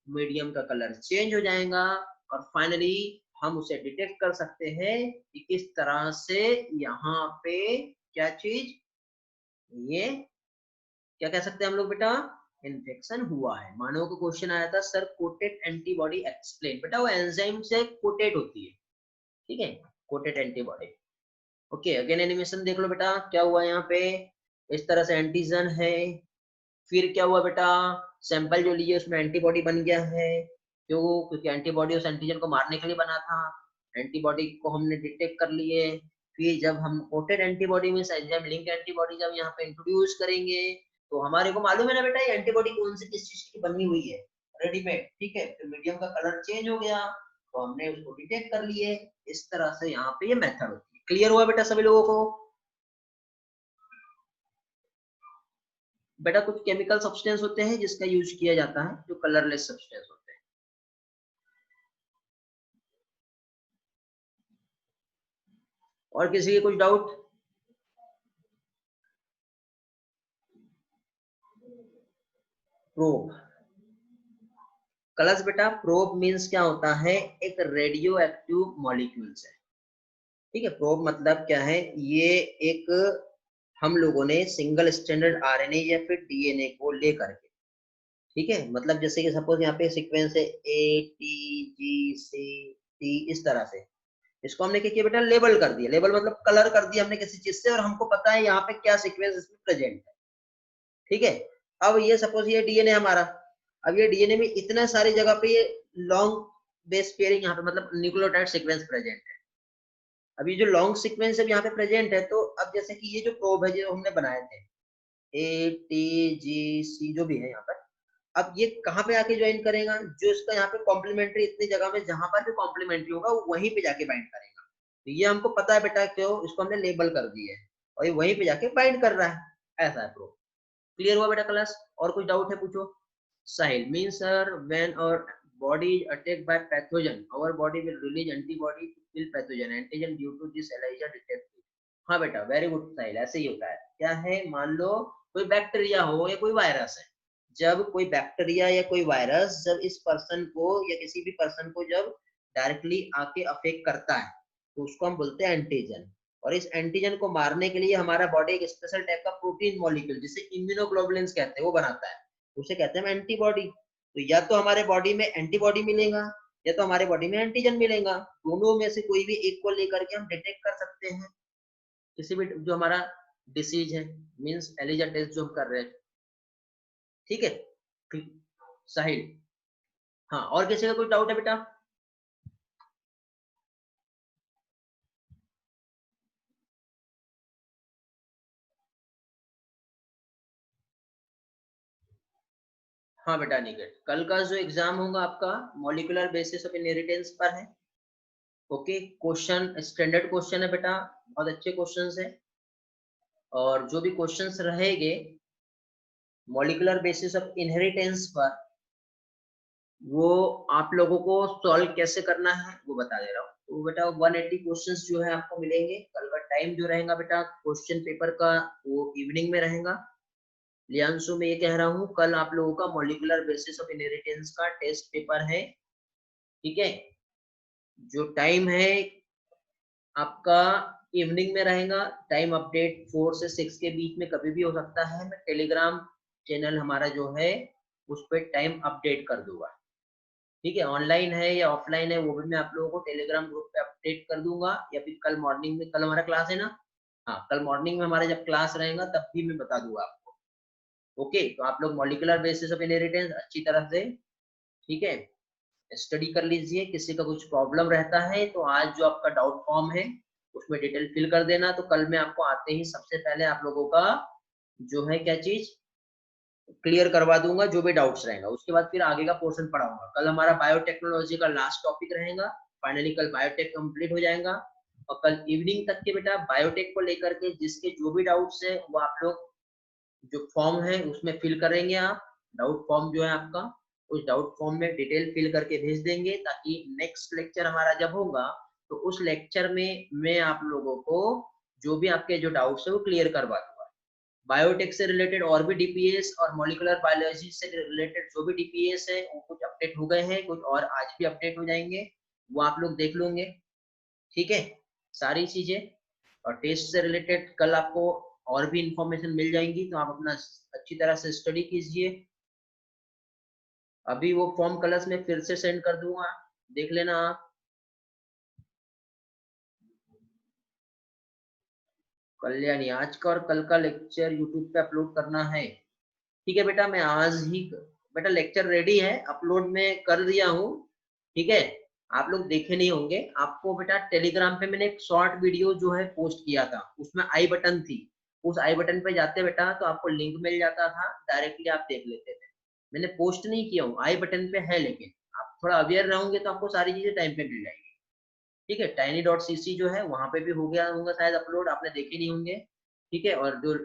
मीडियम का कलर चेंज हो जाएगा और फाइनली हम उसे डिटेक्ट कर सकते हैं कि किस तरह से यहाँ पे क्या चीज, ये क्या कह सकते हैं हम लोग बेटा, इन्फेक्शन हुआ है। मानव को क्वेश्चन आया था सर कोटेड एंटीबॉडी एक्सप्लेन, बेटा वो एंजाइम से कोटेड होती है, ठीक है, coated antibody. Okay again animation देख लो बेटा क्या हुआ यहाँ पे, इस तरह से एंटीजन है, फिर क्या हुआ बेटा, सैंपल जो लिए उसमें एंटीबॉडी बन गया है, क्यों, क्योंकि एंटीबॉडी उस एंटीजन को मारने के लिए बना था, एंटीबॉडी को हमने डिटेक्ट कर लिए। फिर जब हम कोटेड एंटीबॉडी में एंजाइम लिंक एंटीबॉडी जब यहाँ पे इंट्रोड्यूस करेंगे तो हमारे को मालूम है ना बेटा ये एंटीबॉडी कौन सी किस चीज की बनी हुई है, रेडीमेड, ठीक है, फिर मीडियम का कलर चेंज हो गया तो हमने उसको डिटेक्ट कर लिए। इस तरह से यहाँ पे ये मेथड होती है। क्लियर हुआ बेटा सभी लोगों को? बेटा कुछ केमिकल सब्सटेंस होते हैं जिसका यूज किया जाता है जो कलरलेस सब्सटेंस होते हैं। और किसी के कुछ डाउट? प्रोब, कलर्स बेटा, प्रोब मींस क्या होता है, एक रेडियो एक्टिव मॉलिक्यूल्स है, ठीक है। प्रोब मतलब क्या है, ये एक हम लोगों ने सिंगल स्टैंडर्ड आरएनए या फिर डीएनए को लेकर के, ठीक है, मतलब जैसे कि सपोज यहाँ पे सीक्वेंस है ATGC T, इस तरह से इसको हमने क्या किया बेटा, लेबल कर दिया, लेबल मतलब कलर कर दिया हमने किसी चीज से और हमको पता है यहाँ पे क्या सीक्वेंस इसमें प्रेजेंट है, ठीक है। अब ये सपोज ये डीएनए हमारा, अब ये डीएनए में इतने सारी जगह पे ये लॉन्ग बेस पेयरिंग यहाँ पे मतलब न्यूक्लियोटाइड सीक्वेंस प्रेजेंट है। अब ये जो लॉन्ग सीक्वेंस अब यहाँ पे प्रेजेंट है तो अब जैसे कि ये जो प्रोब है जो हमने बनाए थे ATGC जो भी है यहाँ पर, अब ये कहाँ पे आके ज्वाइन करेगा, जो इसका यहाँ पे कॉम्प्लीमेंट्री इतनी जगह में जहां पर भी कॉम्प्लीमेंट्री होगा वो वहीं पे जाके बाइंड करेगा। तो ये हमको पता है बेटा, क्यों, इसको हमने लेबल कर दिया है और ये वहीं पे जाके बाइंड कर रहा है, ऐसा है प्रोब। क्लियर हुआ बेटा क्लास? और कुछ डाउट है पूछो। Sahil mean sir when our body is attacked by pathogen our body will release antibody to kill pathogen antigen due to this ELISA detected। हाँ बेटा वेरी गुड साहिल, ऐसे ही होता है। क्या है, मान लो कोई बैक्टीरिया हो या कोई वायरस है, जब कोई बैक्टीरिया या कोई वायरस जब इस पर्सन को या किसी भी पर्सन को जब डायरेक्टली आके अफेक्ट करता है तो उसको हम बोलते हैं एंटीजन। और इस एंटीजन को मारने के लिए हमारा बॉडी एक स्पेशल टाइप का प्रोटीन मॉलिक्यूल जिसे इम्यूनोग्लोबुलिन्स कहते हैं वो बनाता है, उसे कहते हैं एंटीबॉडी। तो या तो हमारे बॉडी में एंटीबॉडी मिलेगा या तो हमारे बॉडी में एंटीजन मिलेगा, दोनों में से कोई भी एक को लेकर के हम डिटेक्ट कर सकते हैं किसी भी जो हमारा डिसीज है, मींस एलिजा टेस्ट जो हम कर रहे हैं, ठीक है साहिल। हाँ और किसी का कोई डाउट है बेटा? हाँ बेटा निकट, कल का जो एग्जाम होगा आपका मॉलिक्यूलर बेसिस ऑफ इनहेरिटेंस पर है। ओके क्वेश्चन स्टैंडर्ड क्वेश्चन है बेटा, बहुत अच्छे क्वेश्चंस है और जो भी क्वेश्चंस रहेंगे मॉलिक्यूलर बेसिस ऑफ इनहेरिटेंस पर वो आप लोगों को सॉल्व कैसे करना है वो बता दे रहा हूँ। तो बेटा 180 क्वेश्चंस जो है आपको मिलेंगे। कल का टाइम जो रहेगा बेटा क्वेश्चन पेपर का वो इवनिंग में रहेगा। लियांशु में ये कह रहा हूँ कल आप लोगों का मॉलिक्यूलर बेसिस ऑफ इनहेरिटेंस का टेस्ट पेपर है, ठीक है। जो टाइम है आपका इवनिंग में रहेगा, टाइम अपडेट 4 से 6 के बीच में कभी भी हो सकता है। मैं टेलीग्राम चैनल हमारा जो है उस पर टाइम अपडेट कर दूंगा, ठीक है। ऑनलाइन है या ऑफलाइन है वो भी मैं आप लोगों को टेलीग्राम ग्रुप पे अपडेट कर दूंगा, या फिर कल मॉर्निंग में, कल हमारा क्लास है ना, हाँ कल मॉर्निंग में हमारा जब क्लास रहेगा तब भी मैं बता दूंगा आपको। ओके तो आप लोग मॉलिक्यूलर बेसिस ऑफ इनहेरिटेंस अच्छी तरह से, ठीक है, स्टडी कर लीजिए। किसी का कुछ प्रॉब्लम रहता है तो आज जो आपका डाउट फॉर्म है उसमें डिटेल फिल कर देना, तो कल मैं आपको आते ही सबसे पहले आप लोगों का जो है क्या चीज क्लियर करवा दूंगा जो भी डाउट्स रहेगा। उसके बाद फिर आगे का पोर्शन पढ़ाऊंगा। कल हमारा बायोटेक्नोलॉजी का लास्ट टॉपिक रहेगा, फाइनली कल बायोटेक कंप्लीट हो जाएगा और कल इवनिंग तक के बेटा बायोटेक को लेकर के जिसके जो भी डाउट्स है वो आप लोग जो फॉर्म है उसमें फिल करेंगे। आप डाउट फॉर्म जो है आपका उस डाउट फॉर्म में डिटेल फिल करके भेज देंगे ताकि नेक्स्ट लेक्चर हमारा जब होगा तो उस लेक्चर में मैं आप लोगों को जो भी आपके जो डाउट्स है वो क्लियर करवा दूंगा। बायोटेक से रिलेटेड और भी डीपीएस और मॉलिक्यूलर बायोलॉजी से रिलेटेड जो भी डीपीएस है वो कुछ अपडेट हो गए हैं, कुछ और आज भी अपडेट हो जाएंगे, वो आप लोग देख लोगे। ठीक है, सारी चीजें। और टेस्ट से रिलेटेड कल आपको और भी इंफॉर्मेशन मिल जाएंगी, तो आप अपना अच्छी तरह से स्टडी कीजिए। अभी वो फॉर्म कलर्स में फिर से सेंड कर दूंगा, देख लेना आप। कल्याणी, आज का और कल का लेक्चर यूट्यूब पे अपलोड करना है। ठीक है बेटा, मैं आज ही, बेटा लेक्चर रेडी है, अपलोड में कर दिया हूँ। ठीक है, आप लोग देखे नहीं होंगे, आपको बेटा टेलीग्राम पे मैंने एक शॉर्ट वीडियो जो है पोस्ट किया था, उसमें आई बटन थी, उस आई बटन पे जाते बेटा तो आपको लिंक मिल जाता था, डायरेक्टली आप देख लेते थे। मैंने पोस्ट नहीं किया हूँ, आई बटन पे है, लेकिन आप थोड़ा अवेयर रहोगे तो आपको सारी चीजें टाइम पे मिल जाएगी। ठीक है, tiny.cc जो है वहां पे भी हो गया होगा शायद अपलोड, आपने देखे नहीं होंगे। ठीक है, और जो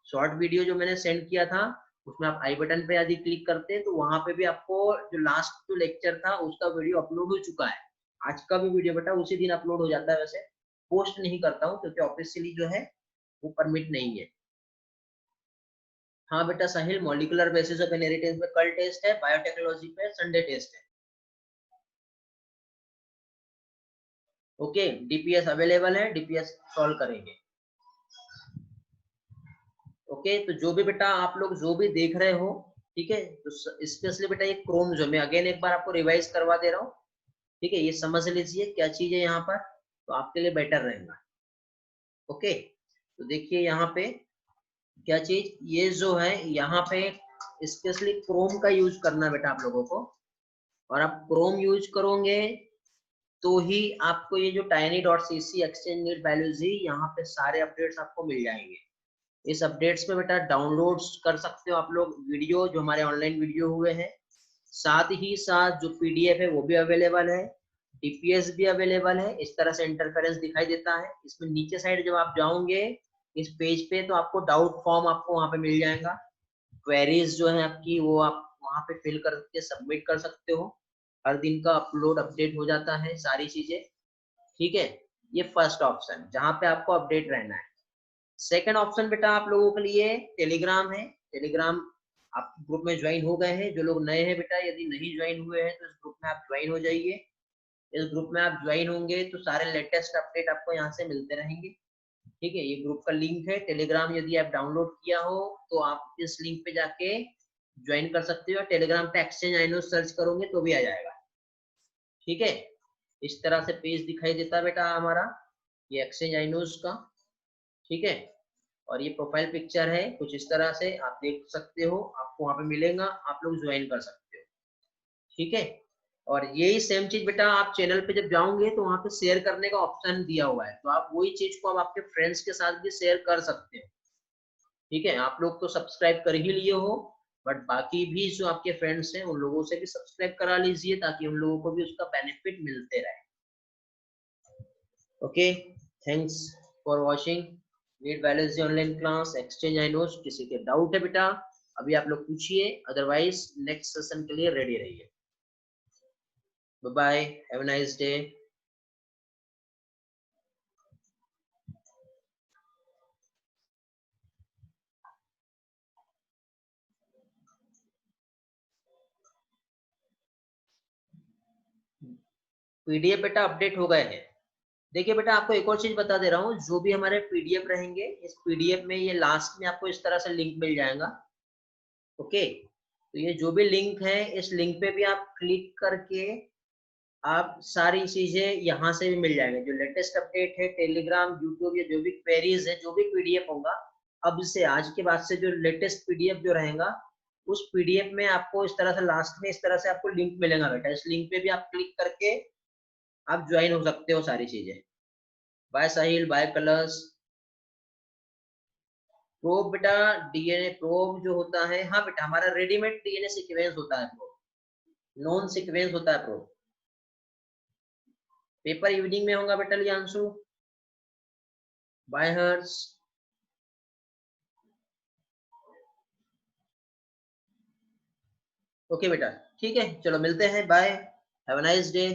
शॉर्ट वीडियो जो मैंने सेंड किया था उसमें आप आई बटन पे यदि क्लिक करते हैं तो वहां पे भी आपको जो लास्ट जो लेक्चर था उसका वीडियो अपलोड हो चुका है। आज का भी वीडियो बेटा उसी दिन अपलोड हो जाता है, वैसे पोस्ट नहीं करता हूँ क्योंकि ऑफिशियली जो है वो परमिट नहीं है। हाँ बेटा साहिल, मॉलिकुलर बेसिस ऑफ इनहेरिटेंस में कल टेस्ट है, बायोटेक्नोलॉजी पे संडे टेस्ट है। ओके, डीपीएस अवेलेबल है, डीपीएस सॉल्व करेंगे। ओके, तो जो भी बेटा आप लोग जो भी देख रहे हो, ठीक है, तो स्पेशली बेटा ये क्रोम जो मैं अगेन एक बार आपको रिवाइज करवा दे रहा हूँ। ठीक है, ये समझ लीजिए क्या चीज है यहाँ पर, तो आपके लिए बेटर रहेगा। ओके, तो देखिए यहाँ पे क्या चीज, ये जो है यहाँ पे स्पेशली क्रोम का यूज करना है बेटा आप लोगों को, और आप क्रोम यूज करोगे तो ही आपको ये जो tiny.cc एक्सचेंज नीड बायोलॉजी यहाँ पे सारे अपडेट्स आपको मिल जाएंगे। इस अपडेट्स में बेटा डाउनलोड्स कर सकते हो आप लोग वीडियो, जो हमारे ऑनलाइन वीडियो हुए हैं, साथ ही साथ जो पीडीएफ है वो भी अवेलेबल है, डीपीएस भी अवेलेबल है। इस तरह से इंटरफेरेंस दिखाई देता है इसमें, नीचे साइड जब आप जाओगे इस पेज पे तो आपको डाउट फॉर्म आपको वहां पे मिल जाएगा, क्वेरीज जो है आपकी वो आप वहां पे फिल करके सबमिट कर सकते हो, हर दिन का अपलोड अपडेट हो जाता है सारी चीजें। ठीक है, ये फर्स्ट ऑप्शन जहाँ पे आपको अपडेट रहना है। सेकंड ऑप्शन बेटा आप लोगों के लिए टेलीग्राम है। टेलीग्राम आप ग्रुप में ज्वाइन हो गए हैं, जो लोग नए हैं बेटा यदि नहीं ज्वाइन हुए हैं तो इस ग्रुप में आप ज्वाइन हो जाइए। इस ग्रुप में आप ज्वाइन होंगे तो सारे लेटेस्ट अपडेट आपको यहाँ से मिलते रहेंगे। ठीक है, ये ग्रुप का लिंक है, टेलीग्राम यदि आप डाउनलोड किया हो तो आप इस लिंक पे जाके ज्वाइन कर सकते हो, टेलीग्राम पे एक्सचेंज आइनो सर्च करोगे तो भी आ जाएगा। ठीक है, इस तरह से पेज दिखाई देता है बेटा हमारा, ये एक्सचेंज आइनोज का। ठीक है, और ये प्रोफाइल पिक्चर है कुछ इस तरह से, आप देख सकते हो, आपको वहां पे मिलेगा, आप लोग ज्वाइन कर सकते हो। ठीक है, और यही सेम चीज बेटा आप चैनल पे जब जाओगे तो वहां पे शेयर करने का ऑप्शन दिया हुआ है, तो आप वही चीज को आप आपके फ्रेंड्स के साथ भी शेयर कर सकते हो। ठीक है, आप लोग तो सब्सक्राइब कर ही लिए हो, बट बाकी भी जो आपके फ्रेंड्स हैं उन लोगों से भी सब्सक्राइब करा लीजिए ताकि उन लोगों को भी उसका बेनिफिट मिलते रहे। Okay, thanks for watching NEET biology online class exchange I knows. किसी के डाउट है बेटा अभी आप लोग पूछिए, अदरवाइज नेक्स्ट सेशन के लिए रेडी रहिए। Bye bye, have a nice day. PDF बेटा अपडेट हो गए हैं। देखिए बेटा आपको एक और चीज बता दे रहा हूँ, जो भी हमारे पीडीएफ रहेंगे इस पीडीएफ में ये लास्ट में आपको इस तरह से लिंक मिल जाएगा। ओके, तो ये जो भी लिंक है इस लिंक पे भी आप क्लिक करके आप सारी चीजें यहाँ से भी मिल जाएंगे, जो लेटेस्ट अपडेट है टेलीग्राम यूट्यूब, या जो भी क्वेरीज है, जो भी पीडीएफ होगा अब से आज के बाद से जो लेटेस्ट पीडीएफ जो रहेगा उस पीडीएफ में आपको इस तरह से लास्ट में इस तरह से आपको लिंक मिलेगा बेटा, इस लिंक पे भी आप क्लिक करके आप ज्वाइन हो सकते हो सारी चीजें। बाय साहिल, बाय कलर्स। प्रोब बेटा, डीएनए प्रोब जो होता है, हाँ बेटा हमारा रेडीमेड डीएनए सीक्वेंस होता है प्रोब, नॉन सीक्वेंस होता है प्रोब। पेपर इवनिंग में होगा बेटा लियांशु। बाय हर्ष। ओके बेटा, ठीक है, चलो मिलते हैं, bye, have a nice day.